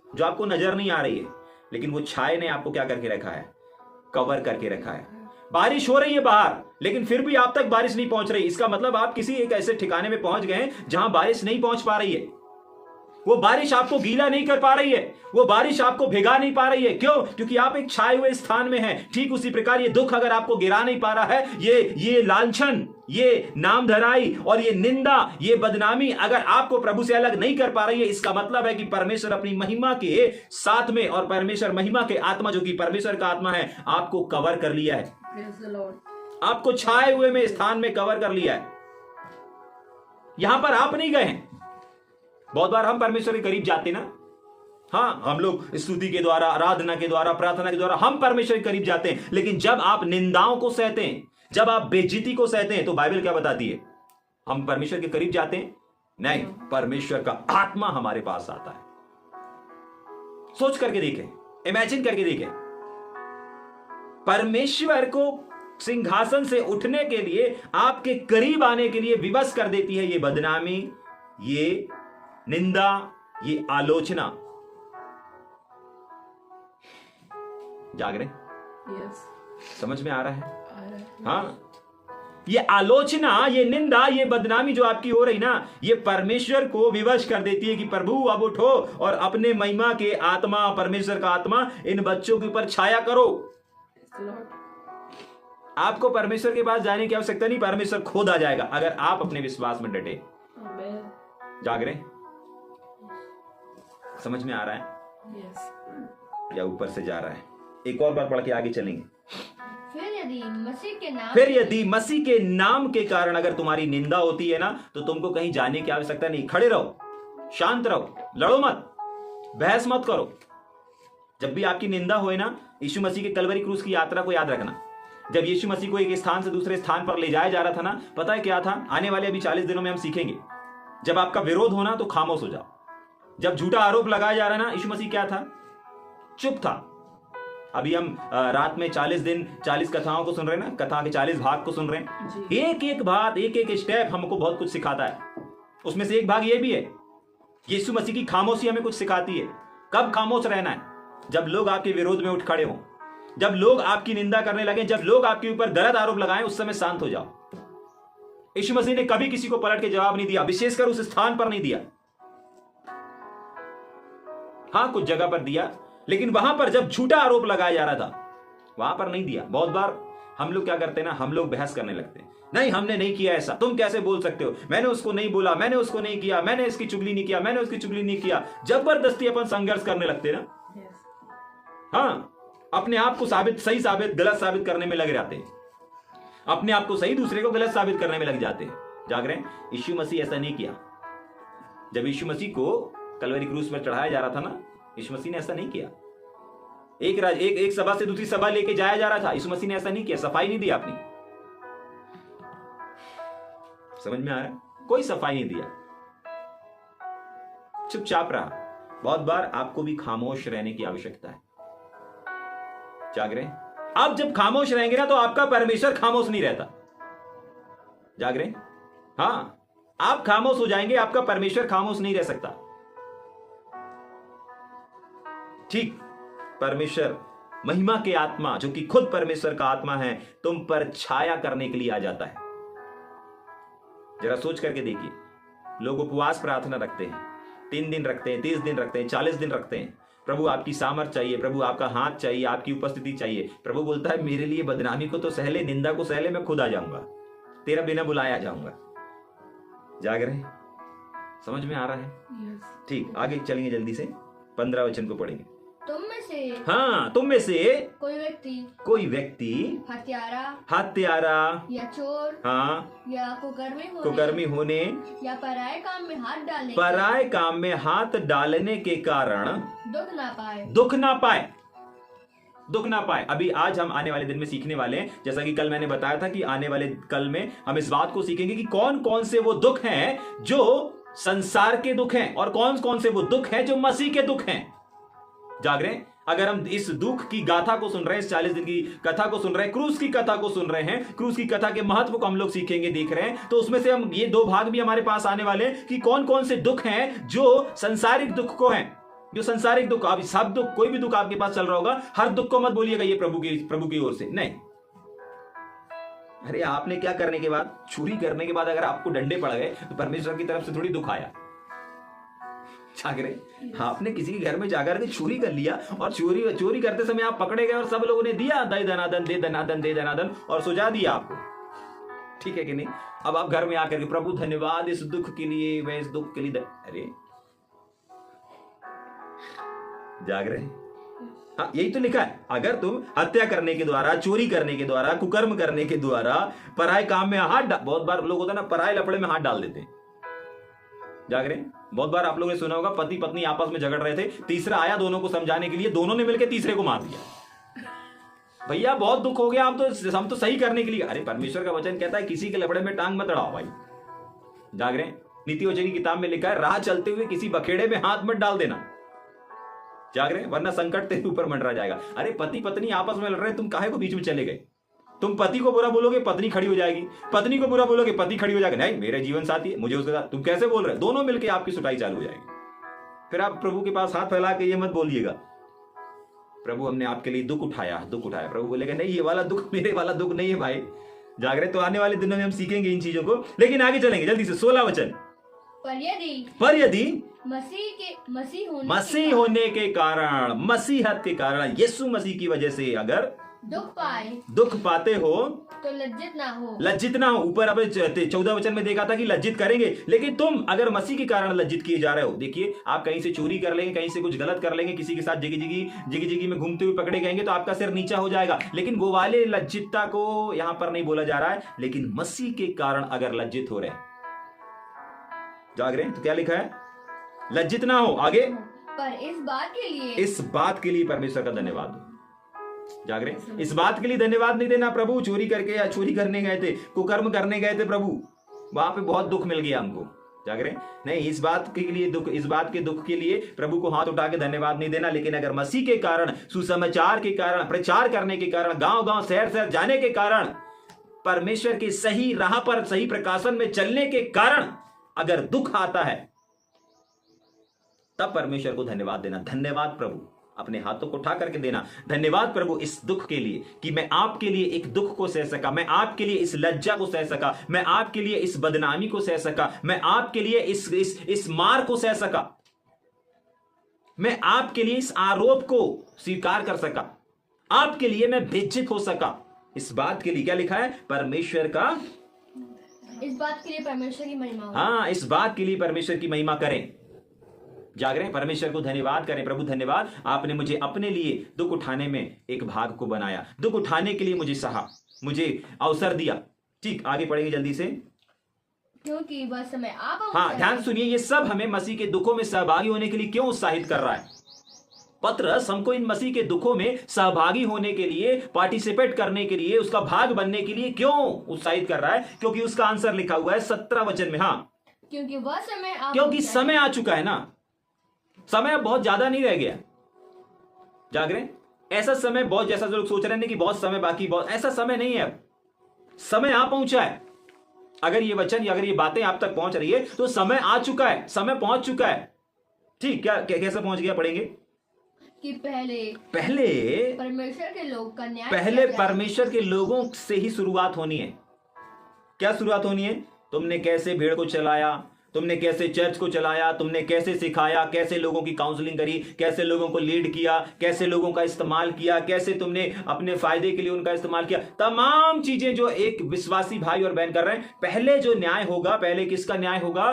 जो आपको नजर नहीं आ रही है, लेकिन वो छाया ने आपको क्या करके रखा है? कवर करके रखा है। बारिश हो रही है बाहर, लेकिन फिर भी आप तक बारिश नहीं पहुंच रही। इसका मतलब आप किसी एक ऐसे ठिकाने में पहुंच गए जहां बारिश नहीं पहुंच पा रही है। वो बारिश आपको गीला नहीं कर पा रही है, वो बारिश आपको भिगा नहीं पा रही है। क्यों? क्योंकि आप एक छाए हुए स्थान में हैं। ठीक उसी प्रकार ये दुख अगर आपको गिरा नहीं पा रहा है, ये लांछन, ये नामधराई और ये निंदा, ये बदनामी अगर आपको प्रभु से अलग नहीं कर पा रही है, इसका मतलब है कि परमेश्वर अपनी महिमा के साथ में, और परमेश्वर महिमा के आत्मा जो कि परमेश्वर का आत्मा है, आपको कवर कर लिया है, आपको छाए हुए में स्थान में कवर कर लिया है। यहां पर आप नहीं गए हैं। बहुत बार हम परमेश्वर के करीब जाते ना, हाँ, हम लोग स्तुति के द्वारा, आराधना के द्वारा, प्रार्थना के द्वारा हम परमेश्वर के करीब जाते हैं। लेकिन जब आप निंदाओं को सहते हैं, जब आप बेइज्जती को सहते हैं, तो बाइबल क्या बताती है? हम परमेश्वर के करीब जाते हैं? नहीं, परमेश्वर का आत्मा हमारे पास आता है। सोच करके देखें, इमेजिन करके देखें, परमेश्वर को सिंहासन से उठने के लिए, आपके करीब आने के लिए विवश कर देती है ये बदनामी, ये निंदा, ये आलोचना। जाग रहे? समझ में आ रहा है? हाँ, ये आलोचना, ये निंदा, ये बदनामी जो आपकी हो रही ना, ये परमेश्वर को विवश कर देती है कि प्रभु अब उठो और अपने महिमा के आत्मा, परमेश्वर का आत्मा इन बच्चों के ऊपर छाया करो। आपको परमेश्वर के पास जाने की आवश्यकता नहीं, परमेश्वर खुद आ जाएगा अगर आप अपने विश्वास में डटे। जाग रहे? समझ में आ रहा है? या ऊपर से जा रहा है? एक और बार पढ़ के आगे चलेंगे। फिर यदि मसीह के नाम के कारण अगर तुम्हारी निंदा होती है ना, तो तुमको कहीं जाने की आवश्यकता नहीं। खड़े रहो, शांत रहो, लड़ो मत, बहस मत करो। जब भी आपकी निंदा होए ना, यीशु मसीह के कलवरी क्रूस की यात्रा को याद रखना। जब यीशु मसीह को एक स्थान से दूसरे स्थान पर ले जाया जा रहा था ना, पता है क्या था? आने वाले अभी 40 दिनों में हम सीखेंगे। जब आपका विरोध होना तो खामोश हो जाओ। जब झूठा आरोप लगाया जा रहा है ना, यीशु मसीह क्या था? चुप था। अभी हम रात में 40 दिन 40 कथाओं को सुन रहे हैं ना, कथा के 40 भाग को सुन रहे हैं। एक एक बात, एक एक स्टेप हमको बहुत कुछ सिखाता है। उसमें से एक भाग ये भी है, यीशु मसीह की खामोशी हमें कुछ सिखाती है। कब खामोश रहना है? जब लोग आपके विरोध में उठ खड़े हों, जब लोग आपकी निंदा करने लगे, जब लोग आपके ऊपर गलत आरोप लगाएं, उस समय शांत हो जाओ। यीशु मसीह ने कभी किसी को पलट के जवाब नहीं दिया, विशेषकर उस स्थान पर नहीं दिया। हाँ, कुछ जगह पर दिया, लेकिन वहां पर जब झूठा आरोप लगाया जा रहा था, वहां पर नहीं दिया। बहुत बार हम लोग क्या करते हैं ना, हम लोग बहस करने लगते हैं। नहीं, हमने नहीं किया ऐसा, तुम कैसे बोल सकते हो? मैंने उसको नहीं बोला, मैंने उसको नहीं किया, मैंने इसकी चुगली नहीं किया, मैंने उसकी चुगली नहीं किया। जबरदस्ती अपन संघर्ष करने लगते हैं ना। हाँ, अपने आप को सही साबित गलत साबित करने में लग जाते हैं। अपने आप को सही, दूसरे को गलत साबित करने में लग जाते हैं। जाग रहे हैं? यीशु मसीह ऐसा नहीं किया। जब यीशु मसीह को कलवरी क्रूस पर चढ़ाया जा रहा था ना, यीशु मसीह ने ऐसा नहीं किया। एक सभा से दूसरी सभा लेके जाया जा रहा था, यीशु मसीह ने ऐसा नहीं किया, सफाई नहीं दी अपनी। समझ में आ रहा है? कोई सफाई नहीं दिया, चुपचाप रहा। बहुत बार आपको भी खामोश रहने की आवश्यकता है। जाग रहे? आप जब खामोश रहेंगे ना तो आपका परमेश्वर खामोश नहीं रहता। जाग रहे हैं? हाँ, आप खामोश हो जाएंगे, आपका परमेश्वर खामोश नहीं रह सकता। ठीक, परमेश्वर महिमा के आत्मा जो कि खुद परमेश्वर का आत्मा है तुम पर छाया करने के लिए आ जाता है। जरा सोच करके देखिए, लोग उपवास प्रार्थना रखते हैं, 3 दिन रखते हैं, 30 दिन रखते हैं, 40 दिन रखते हैं। प्रभु आपकी सामर्थ चाहिए, प्रभु आपका हाथ चाहिए, आपकी उपस्थिति चाहिए। प्रभु बोलता है मेरे लिए बदनामी को तो सहले, निंदा को सहले, मैं खुद आ जाऊंगा, तेरा बिना बुलाए आ जाऊंगा। जाग रहे हैं? समझ में आ रहा है? Yes. ठीक, आगे चलेंगे जल्दी से, 15 वचन को पढ़ेंगे। तुम में से हाँ, तुम में से कोई व्यक्ति हत्यारा या चोर हाँ या कुकर्मी होने या पराये काम में हाथ डालने के कारण दुख ना पाए। अभी आज हम आने वाले दिन में सीखने वाले हैं, जैसा कि कल मैंने बताया था कि आने वाले कल में हम इस बात को सीखेंगे कि कौन कौन से वो दुख हैं जो संसार के दुख हैं और कौन कौन से वो दुख हैं जो मसीह के दुख हैं। जाग रहे हैं? अगर हम इस दुख की गाथा को सुन रहे हैं, इस 40 दिन की कथा को सुन रहे हैं, क्रूस की कथा को सुन रहे हैं, क्रूस की कथा के महत्व को हम लोग सीखेंगे, देख रहे हैं, तो उसमें से हम ये 2 भाग भी हमारे पास आने वाले हैं कि कौन कौन से दुख हैं जो संसारिक दुख को हैं, जो संसारिक दुख। अब सब दुख, कोई भी दुख आपके पास चल रहा होगा, हर दुख को मत बोलिएगा ये प्रभु की ओर से नहीं। अरे आपने क्या करने के बाद, चोरी करने के बाद अगर आपको डंडे पड़ गए तो परमेश्वर की तरफ से थोड़ी दुख आया। जाग रहे? आपने किसी के घर में जाकर के चोरी कर लिया और चोरी करते समय आप पकड़े गए और सब लोगों ने दिया दे दनादन और सुझा दिया आपको, ठीक है कि नहीं? अब आप घर में आकर के प्रभु धन्यवाद इस दुख के लिए, मैं इस दुख के लिए अरे जाग रहे? हाँ, यही तो लिखा है, अगर तुम हत्या करने के द्वारा, चोरी करने के द्वारा, कुकर्म करने के द्वारा, पराये काम में हाथ बहुत बार लोग होता है ना, पराये लफड़े में हाथ डाल देते हैं। जाग रहे हैं? बहुत बार आप लोगों ने सुना होगा, पति पत्नी आपस में झगड़ रहे थे, तीसरा आया दोनों को समझाने के लिए, दोनों ने मिलकर तीसरे को मार दिया। भैया बहुत दुख हो गया, हम तो सही करने के लिए। अरे परमेश्वर का वचन कहता है किसी के लफड़े में टांग मत अड़ाओ भाई। जाग रहे हैं? नीति वचन की किताब में लिखा है राह चलते हुए किसी बखेड़े में हाथ मत डाल देना। जाग रहे हैं? वरना संकट तेरे ऊपर मंडरा जाएगा। अरे पति पत्नी आपस में लड़ रहे, तुम काहे को बीच में चले गए? तुम पति को बुरा बोलोगे पत्नी खड़ी हो जाएगी, पत्नी को बुरा बोलोगे पति खड़ी हो जाएगा, नहीं मेरे जीवन साथी है, मुझे उसके साथ, तुम कैसे बोल रहे? दोनों मिलकर आपकी सुटाई चालू हो जाएगी। फिर आप प्रभु के पास हाथ फैला के ये मत बोलिएगा प्रभु हमने आपके लिए दुख उठाया। प्रभु बोलेगा नहीं ये वाला दुख मेरे वाला दुख नहीं है भाई। जाग रहे? तो आने वाले दिनों में हम सीखेंगे इन चीजों को, लेकिन आगे चलेंगे जल्दी से। 16 वचन, पर यदि मसीह होने के कारण, मसीहत के कारण, यीशु मसीह की वजह से अगर दुख पाते हो तो लज्जित ना हो। ऊपर अब 14 वचन में देखा था कि लज्जित करेंगे, लेकिन तुम अगर मसीह के कारण लज्जित किए जा रहे हो, देखिए आप कहीं से चोरी कर लेंगे, कहीं से कुछ गलत कर लेंगे, किसी के साथ जिगी में घूमते हुए पकड़े गएंगे तो आपका सिर नीचा हो जाएगा। लेकिन वो वाले लज्जितता को यहां पर नहीं बोला जा रहा है, लेकिन मसीह के कारण अगर लज्जित हो रहे हैं। जाग रहे हैं? तो क्या लिखा है? लज्जित ना हो। आगे, पर इस बात के लिए परमेश्वर का धन्यवाद हो। जाग रहे? इस बात के लिए धन्यवाद नहीं देना प्रभु चोरी करके या चोरी करने गए थे, कुकर्म करने गए थे प्रभु, वहां पे बहुत दुख मिल गया हमको। जाग रहे? नहीं, इस बात के दुख के लिए प्रभु को हाथ उठा के धन्यवाद नहीं देना। लेकिन अगर मसीह के कारण, सुसमाचार के कारण, प्रचार करने के कारण, गांव शहर जाने के कारण, परमेश्वर की सही राह पर, सही प्रकाशन में चलने के कारण अगर दुख आता है, तब परमेश्वर को धन्यवाद देना। धन्यवाद प्रभु, अपने हाथों को उठा करके देना। धन्यवाद प्रभु इस दुख के लिए कि मैं आपके लिए एक दुख को सह सका, मैं आपके लिए इस लज्जा को सह सका, मैं आपके लिए इस बदनामी को सह सका, मैं आपके लिए इस मार को सह सका, मैं आपके लिए इस आरोप को स्वीकार कर सका, आपके लिए मैं बेइज्जत हो सका। इस बात के लिए क्या लिखा है? परमेश्वर का, इस बात के लिए परमेश्वर की महिमा। हाँ, इस बात के लिए परमेश्वर की महिमा करें। जाग रहे हैं? परमेश्वर को धन्यवाद करें। प्रभु धन्यवाद, आपने मुझे अपने लिए दुख उठाने में एक भाग को बनाया, दुख उठाने के लिए मुझे सहा, मुझे अवसर दिया। ठीक, आगे पढ़ेंगे जल्दी से, क्योंकि वह समय आप। हाँ, ध्यान सुनिए, ये सब हमें मसीह के दुखों में सहभागी होने के लिए क्यों उत्साहित कर रहा है? पत्रस हमको इन मसीह के दुखों में सहभागी होने के लिए, पार्टिसिपेट करने के लिए, उसका भाग बनने के लिए क्यों उत्साहित कर रहा है? क्योंकि उसका आंसर लिखा हुआ है 17 वचन में। हाँ, क्योंकि समय आ चुका है ना, समय अब बहुत ज्यादा नहीं रह गया। जाग रहे? ऐसा समय बहुत, जैसा जो लोग सोच रहे हैं कि बहुत समय बाकी, बहुत, ऐसा समय नहीं है। अब समय आ पहुंचा है। अगर ये वचन या अगर ये बातें आप तक पहुंच रही है तो समय आ चुका है, समय पहुंच चुका है। ठीक, क्या कैसे पहुंच गया, पढ़ेंगे कि पहले परमेश्वर के लोग का न्याय पहले किया जाए। परमेश्वर के लोगों से ही शुरुआत होनी है। क्या शुरुआत होनी है? तुमने कैसे भेड़ को चलाया, तुमने कैसे चर्च को चलाया, तुमने कैसे सिखाया, कैसे लोगों की काउंसलिंग करी, कैसे लोगों को लीड किया, कैसे लोगों का इस्तेमाल किया, कैसे तुमने अपने फायदे के लिए उनका इस्तेमाल किया। तमाम चीजें जो एक विश्वासी भाई और बहन कर रहे हैं, पहले जो न्याय होगा, पहले किसका न्याय होगा?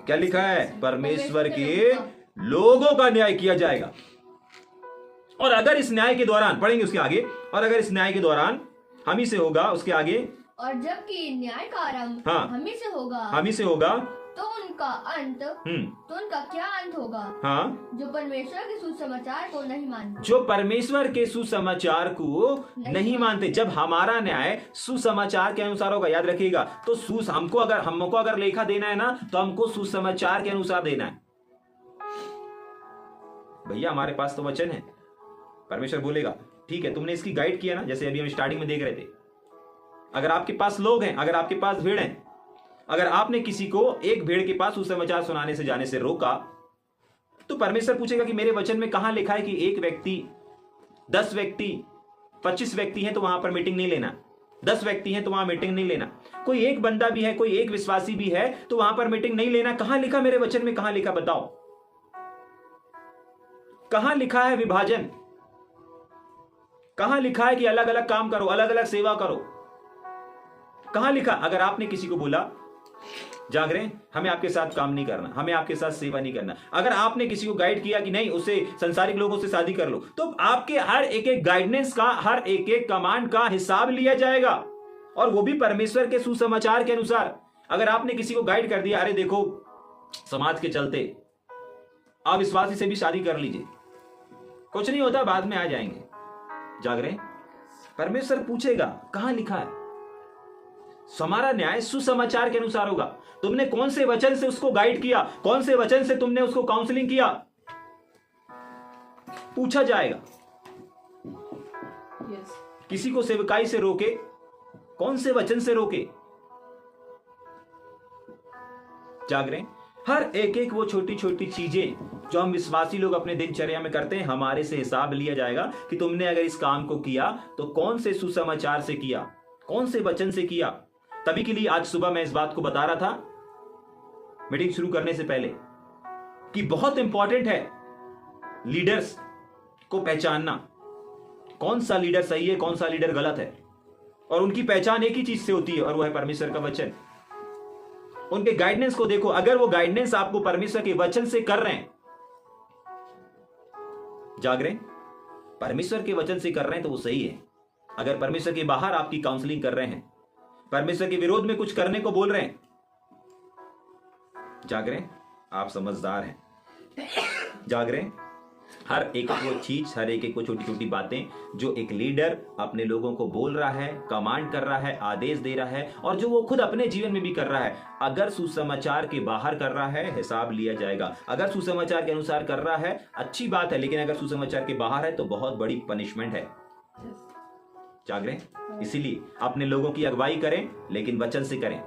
क्या लिखा है? परमेश्वर के लोगों का न्याय किया जाएगा। और अगर इस न्याय के दौरान, पढ़ेंगे उसके आगे, और अगर इस न्याय के दौरान हम ही से होगा, उसके आगे, और जबकि न्याय का आरंभ हाँ, हम ही से होगा तो उनका अंत तो उनका क्या अंत होगा? हाँ, जो परमेश्वर के सुसमाचार को नहीं मानते, जो परमेश्वर के सुसमाचार को नहीं मानते। जब हमारा न्याय सुसमाचार के अनुसार होगा, याद रखिएगा, तो हमको अगर लेखा देना है ना, तो हमको सुसमाचार के अनुसार देना है। भैया हमारे पास तो वचन है, परमेश्वर बोलेगा ठीक है, तुमने इसकी गाइड किया ना, जैसे अभी हम स्टार्टिंग में देख रहे थे। अगर आपके पास लोग हैं, अगर आपके पास भेड़ हैं, अगर आपने किसी को एक भेड़ के पास सुसमाचार सुनाने से जाने से रोका, तो परमेश्वर पूछेगा कि मेरे वचन में कहां लिखा है कि एक व्यक्ति, 10 व्यक्ति, 25 व्यक्ति हैं तो वहां पर मीटिंग नहीं लेना, 10 व्यक्ति हैं तो वहां मीटिंग नहीं लेना, कोई एक बंदा भी है, कोई एक विश्वासी भी है तो वहां पर मीटिंग नहीं लेना। कहां लिखा मेरे वचन में? कहां लिखा बताओ? कहां लिखा है विभाजन? कहां लिखा है कि अलग अलग काम करो, अलग अलग सेवा करो? कहां लिखा? अगर आपने किसी को बोला जागरे हमें आपके साथ काम नहीं करना, हमें आपके साथ सेवा नहीं करना, अगर आपने किसी को गाइड किया कि नहीं उससे संसारिक लोगों से शादी कर लो, तो आपके हर एक एक गाइडेंस का, हर एक एक कमांड का हिसाब लिया जाएगा, और वो भी परमेश्वर के सुसमाचार के अनुसार। अगर आपने किसी को गाइड कर दिया, अरे देखो समाज के चलते अविश्वासी से भी शादी कर लीजिए, कुछ नहीं होता, बाद में आ जाएंगे, जागरे परमेश्वर पूछेगा कहां लिखा है? हमारा न्याय सुसमाचार के अनुसार होगा। तुमने कौन से वचन से उसको गाइड किया, कौन से वचन से तुमने उसको काउंसलिंग किया, पूछा जाएगा। Yes. किसी को सेवकाई से रोके, कौन से वचन से रोके? जाग रहे हैं? हर एक एक वो छोटी छोटी चीजें जो हम विश्वासी लोग अपने दिनचर्या में करते हैं, हमारे से हिसाब लिया जाएगा कि तुमने अगर इस काम को किया तो कौन से सुसमाचार से किया, कौन से वचन से किया। तभी के लिए आज सुबह मैं इस बात को बता रहा था मीटिंग शुरू करने से पहले कि बहुत इंपॉर्टेंट है लीडर्स को पहचानना, कौन सा लीडर सही है, कौन सा लीडर गलत है। और उनकी पहचान एक ही चीज से होती है, और वो है परमेश्वर का वचन। उनके गाइडेंस को देखो, अगर वो गाइडेंस आपको परमेश्वर के वचन से कर रहे हैं, जाग रहे हैं, परमेश्वर के वचन से कर रहे हैं तो वो सही है। अगर परमेश्वर के बाहर आपकी काउंसलिंग कर रहे हैं, परमेश्वर के विरोध में कुछ करने को बोल रहे हैं, जाग रहे हैं, आप समझदार हैं, जाग रहे हैं। हर एक वो चीज, हर एक वो छोटी छोटी बातें जो एक लीडर अपने लोगों को बोल रहा है, कमांड कर रहा है, आदेश दे रहा है, और जो वो खुद अपने जीवन में भी कर रहा है, अगर सुसमाचार के बाहर कर रहा है हिसाब लिया जाएगा। अगर सुसमाचार के अनुसार कर रहा है अच्छी बात है, लेकिन अगर सुसमाचार के बाहर है तो बहुत बड़ी पनिशमेंट है। जाग रहे हैं? इसीलिए अपने लोगों की अगुवाई करें लेकिन वचन से करें,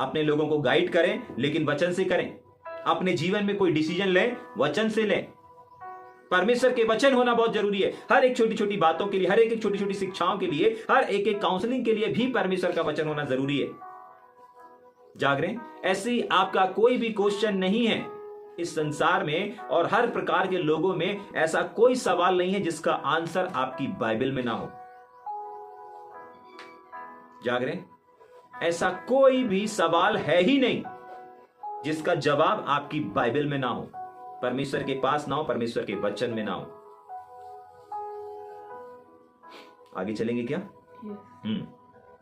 अपने लोगों को गाइड करें लेकिन वचन से करें, अपने जीवन में कोई डिसीजन लें वचन से लें। परमेश्वर के वचन होना बहुत जरूरी है। हर एक छोटी छोटी बातों के लिए, हर एक छोटी छोटी शिक्षाओं के लिए, हर एक एक काउंसलिंग के लिए भी परमेश्वर का वचन होना जरूरी है। जाग रहे हैं? ऐसे आपका कोई भी क्वेश्चन नहीं है इस संसार में, और हर प्रकार के लोगों में ऐसा कोई सवाल नहीं है जिसका आंसर आपकी बाइबल में ना हो। जाग रहे हैं? ऐसा कोई भी सवाल है ही नहीं जिसका जवाब आपकी बाइबल में ना हो, परमेश्वर के पास ना हो, परमेश्वर के वचन में ना हो। आगे चलेंगे क्या?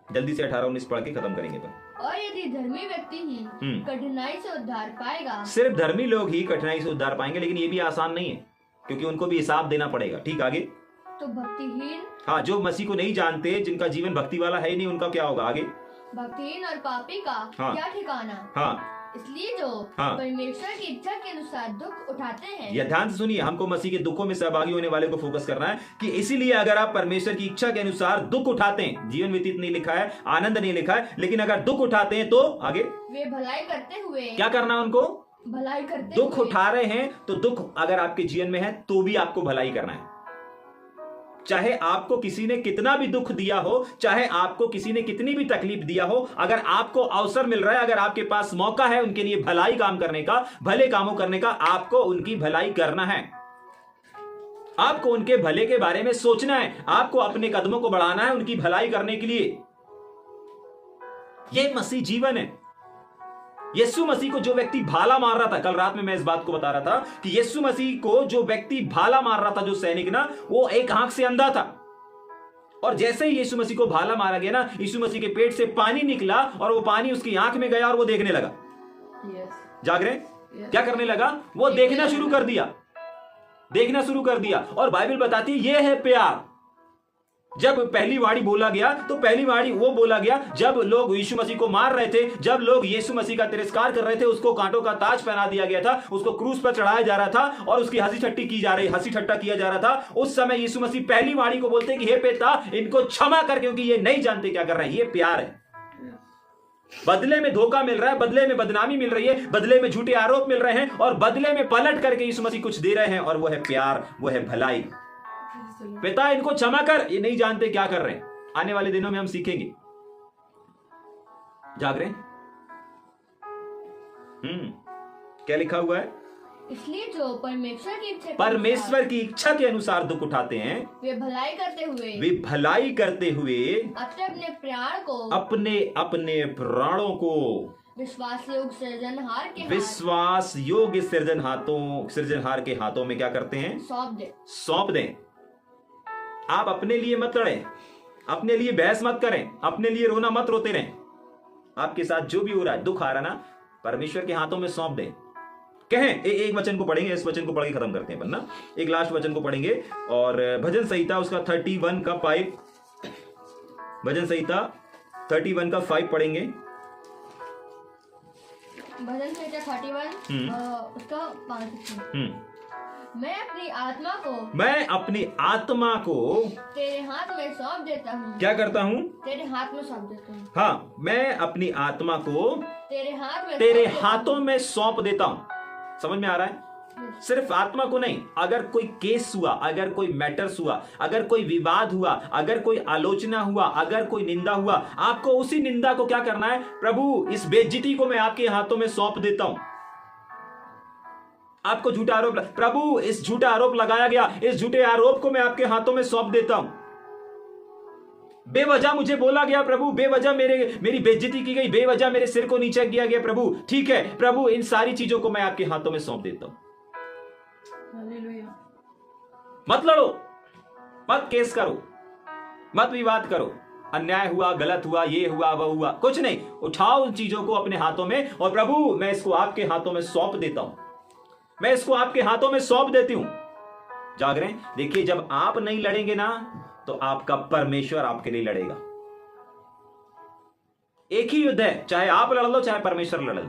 जल्दी से 18-19 पढ़ के खत्म करेंगे पर। और यदि धर्मी व्यक्ति ही कठिनाई से उद्धार पाएगा, सिर्फ धर्मी लोग ही कठिनाई से उद्धार पाएंगे, लेकिन ये भी आसान नहीं है क्योंकि उनको भी हिसाब देना पड़ेगा। ठीक, आगे। तो भक्तिहीन, हाँ, जो मसीह को नहीं जानते, जिनका जीवन भक्ति वाला है ही नहीं, उनका क्या होगा? आगे। भक्तिहीन और पापी का हाँ, क्या ठिकाना? हाँ, इसलिए जो हाँ। परमेश्वर की इच्छा के अनुसार दुख उठाते हैं, यह ध्यान से सुनिए, हमको मसीह के दुखों में सहभागी होने वाले को फोकस करना है कि इसीलिए अगर आप परमेश्वर की इच्छा के अनुसार दुख उठाते हैं, जीवन व्यतीत नहीं लिखा है, आनंद नहीं लिखा है, लेकिन अगर दुख उठाते हैं तो आगे वे भलाई करते हुए, क्या करना है उनको? भलाई करते दुख हुए, उठा रहे हैं तो दुख अगर आपके जीवन में है तो भी आपको भलाई करना है। चाहे आपको किसी ने कितना भी दुख दिया हो, चाहे आपको किसी ने कितनी भी तकलीफ दिया हो, अगर आपको अवसर मिल रहा है, अगर आपके पास मौका है उनके लिए भलाई काम करने का, भले कामों करने का, आपको उनकी भलाई करना है। आपको उनके भले के बारे में सोचना है, आपको अपने कदमों को बढ़ाना है उनकी भलाई करने के लिए। यह मसीह जीवन है। यीशु मसीह को जो व्यक्ति भाला मार रहा था, कल रात में मैं इस बात को बता रहा था कि यीशु मसीह को जो व्यक्ति भाला मार रहा था, जो सैनिक ना, वो एक आंख से अंधा था। और जैसे ही यीशु मसीह को भाला मारा गया ना, यीशु मसीह के पेट से पानी निकला और वो पानी उसकी आंख में गया और वो देखने लगा। जाग रहे? क्या करने लगा? वो देखना शुरू कर दिया, देखना शुरू कर दिया। और बाइबल बताती है ये है प्यार। जब पहली वाणी बोला गया तो पहली वाणी वो बोला गया जब लोग यीशु मसीह को मार रहे थे, जब लोग यीशु मसीह का तिरस्कार कर रहे थे, उसको कांटों का ताज पहना दिया गया था, उसको क्रूस पर चढ़ाया जा रहा था और उसकी हंसी ठट्टा किया जा रहा था। उस समय यीशु मसीह पहली वाणी को बोलते कि हे पिता, इनको क्षमा कर, क्योंकि ये नहीं जानते क्या कर रहे हैं। ये प्यार है। बदले में धोखा मिल रहा है, बदले में बदनामी मिल रही है, बदले में झूठे आरोप मिल रहे हैं और बदले में पलट करके यीशु मसीह कुछ दे रहे हैं, और वो है प्यार, वो है भलाई। पिता, इनको क्षमा कर, ये नहीं जानते क्या कर रहे हैं। आने वाले दिनों में हम सीखेंगे। जाग रहे? क्या लिखा हुआ है? इसलिए जो परमेश्वर की इच्छा के अनुसार दुख उठाते हैं, वे भलाई करते हुए अपने अपने प्राणों को विश्वास योग्य सृजनहार के हाथों में क्या करते हैं? सौंप दें। आप अपने लिए मत लड़ें, अपने लिए बहस मत करें, अपने लिए रोना मत रोते रहें। आपके साथ जो भी हो रहा है, दुख आ रहा ना, परमेश्वर के हाथों में सौंप दें। कहें एक वचन को पढ़ेंगे, इस वचन को पढ़ के खत्म करते हैं वरना एक लास्ट वचन को पढ़ेंगे। और भजन संहिता उसका 31 का 5, भजन संहिता 31 का 5 पढ़ेंगे। भजन संहिता 31 उसका 5। मैं अपनी आत्मा को तेरे हाथ में सौंप देता हूँ। क्या करता हूँ? तेरे हाथ में सौंप देता हूँ। हाँ, मैं अपनी आत्मा को तेरे हाथों में सौंप देता हूँ। समझ में आ रहा है? सिर्फ आत्मा को नहीं, अगर कोई केस हुआ, अगर कोई मैटर्स हुआ, अगर कोई विवाद हुआ, अगर कोई आलोचना हुआ, अगर कोई निंदा हुआ, आपको उसी निंदा को क्या करना है? प्रभु, इस बेइज्जती को मैं आपके हाथों में सौंप देता हूं। आपको झूठा आरोप, प्रभु इस झूठा आरोप लगाया गया, इस झूठे आरोप को मैं आपके हाथों में सौंप देता हूं। बेवजह मुझे बोला गया प्रभु, बेवजह मेरी बेइज्जती की गई, बेवजह मेरे सिर को नीचे किया गया प्रभु, ठीक है प्रभु, इन सारी चीजों को मैं आपके हाथों में सौंप देता हूं। मत लड़ो, मत केस करो, मत विवाद करो। अन्याय हुआ, गलत हुआ, ये हुआ, वह हुआ, कुछ नहीं, उठाओ उन चीजों को अपने हाथों में और प्रभु मैं इसको आपके हाथों में सौंप देता हूं, मैं इसको आपके हाथों में सौंप देती हूं। जाग रहे हैं? देखिए, जब आप नहीं लड़ेंगे ना तो आपका परमेश्वर आपके लिए लड़ेगा। एक ही युद्ध है, चाहे आप लड़ लो चाहे परमेश्वर लड़ ले।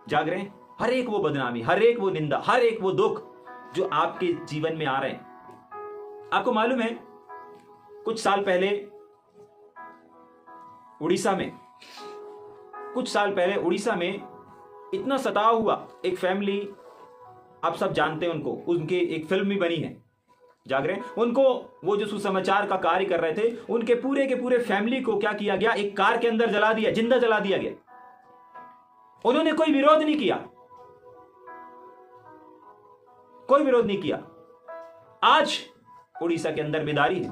जाग रहे हैं? हर एक वो बदनामी, हर एक वो निंदा, हर एक वो दुख जो आपके जीवन में आ रहे हैं। आपको मालूम है, कुछ साल पहले उड़ीसा में इतना सताव हुआ। एक फैमिली, आप सब जानते हैं उनको, उनके एक फिल्म भी बनी है। जाग रहे हैं? उनको, वो जो सुसमाचार का कार्य कर रहे थे, उनके पूरे के पूरे फैमिली को क्या किया गया? एक कार के अंदर जला दिया, जिंदा जला दिया गया। उन्होंने कोई विरोध नहीं किया, कोई विरोध नहीं किया। आज उड़ीसा के अंदर बेदारी है।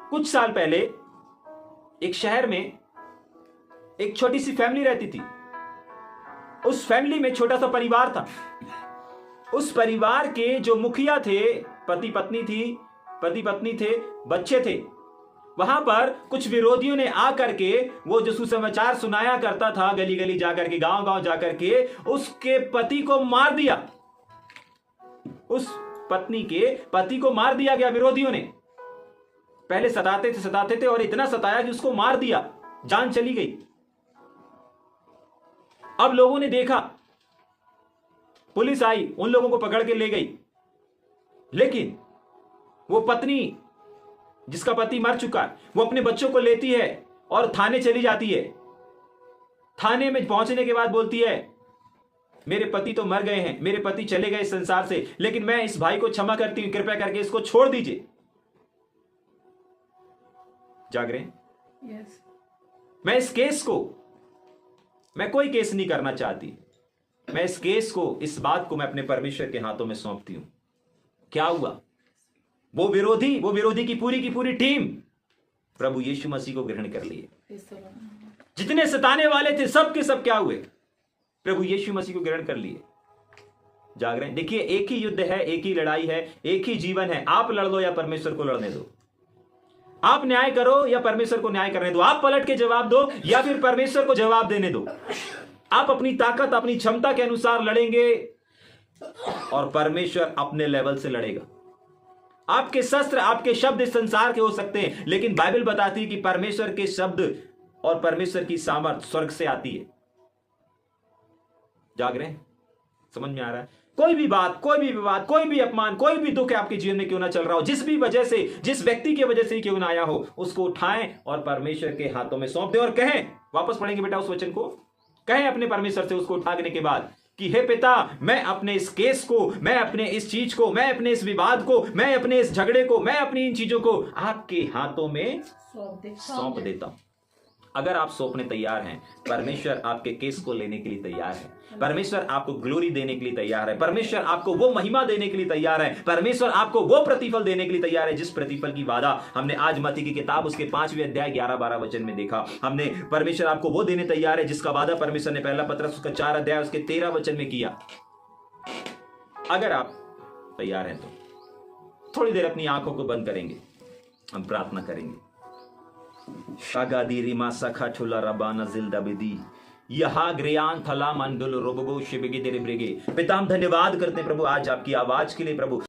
कुछ साल पहले एक शहर में एक छोटी सी फैमिली रहती थी। उस फैमिली में छोटा सा परिवार था। उस परिवार के जो मुखिया थे, पति पत्नी थे, बच्चे थे। वहां पर कुछ विरोधियों ने आकर के, वो जो सुसमाचार सुनाया करता था, गली गली जाकर के, गांव गांव जाकर के, उसके पति को मार दिया। उस पत्नी के पति को मार दिया गया विरोधियों ने। पहले सताते थे और इतना सताया कि उसको मार दिया। जान चली गई। अब लोगों ने देखा, पुलिस आई, उन लोगों को पकड़ के ले गई, लेकिन वो पत्नी जिसका पति मर चुका है, वो अपने बच्चों को लेती है और थाने चली जाती है। थाने में पहुंचने के बाद बोलती है, मेरे पति तो मर गए हैं, मेरे पति चले गए इस संसार से, लेकिन मैं इस भाई को क्षमा करती हूं, कृपया करके इसको छोड़ दीजिए। जाग रहे हैं? यस। मैं इस केस को, मैं कोई केस नहीं करना चाहती, मैं इस केस को, इस बात को मैं अपने परमेश्वर के हाथों में सौंपती हूं। क्या हुआ? वो विरोधी की पूरी टीम प्रभु यीशु मसीह को ग्रहण कर लिए। जितने सताने वाले थे सब के सब क्या हुए? प्रभु यीशु मसीह को ग्रहण कर लिए। जाग रहे हैं? देखिए, एक ही युद्ध है, एक ही लड़ाई है, एक ही जीवन है। आप लड़ लो या परमेश्वर को लड़ने दो। आप न्याय करो या परमेश्वर को न्याय करने दो। आप पलट के जवाब दो या फिर परमेश्वर को जवाब देने दो। आप अपनी ताकत, अपनी क्षमता के अनुसार लड़ेंगे और परमेश्वर अपने लेवल से लड़ेगा। आपके शस्त्र, आपके शब्द इस संसार के हो सकते हैं, लेकिन बाइबल बताती है कि परमेश्वर के शब्द और परमेश्वर की सामर्थ स्वर्ग से आती है। जाग रहे हैं? समझ में आ रहा है? कोई भी बात, कोई भी विवाद, कोई भी अपमान, कोई भी दुख है आपके जीवन में क्यों ना चल रहा हो, जिस भी वजह से, जिस व्यक्ति की वजह से क्यों ना आया हो, उसको उठाएं और परमेश्वर के हाथों में सौंप दें और कहें, वापस पढ़ेंगे बेटा उस वचन को, कहें अपने परमेश्वर से उसको उठाने के बाद कि हे पिता, मैं अपने इस केस को, मैं अपने इस चीज को, मैं अपने इस विवाद को, मैं अपने इस झगड़े को, मैं अपनी इन चीजों को आपके हाथों में सौंप देता हूं। अगर आप सौंपने तैयार हैं, परमेश्वर आपके केस को लेने के लिए तैयार है। परमेश्वर आपको ग्लोरी देने के लिए तैयार है। परमेश्वर आपको वो महिमा देने के लिए तैयार है। परमेश्वर आपको वो प्रतिफल देने के लिए तैयार है, जिस प्रतिफल की वादा हमने आज मत्ती की किताब उसके 5वें अध्याय 11-12 वचन में देखा। हमने परमेश्वर आपको वो देने तैयार है जिसका वादा परमेश्वर ने पहला पत्रस उसका 4 अध्याय उसके 13 वचन में किया। अगर आप तैयार हैं तो थोड़ी देर अपनी आंखों को बंद करेंगे, हम प्रार्थना करेंगे। शागादी रिमा सखा ठुला रबाना जिल्दा बिदी यहा ग्रियान थला मंडल रोबगो शिबगे तेरे ब्रेगे। पिता, हम धन्यवाद करते हैं प्रभु आज आपकी आवाज के लिए प्रभु।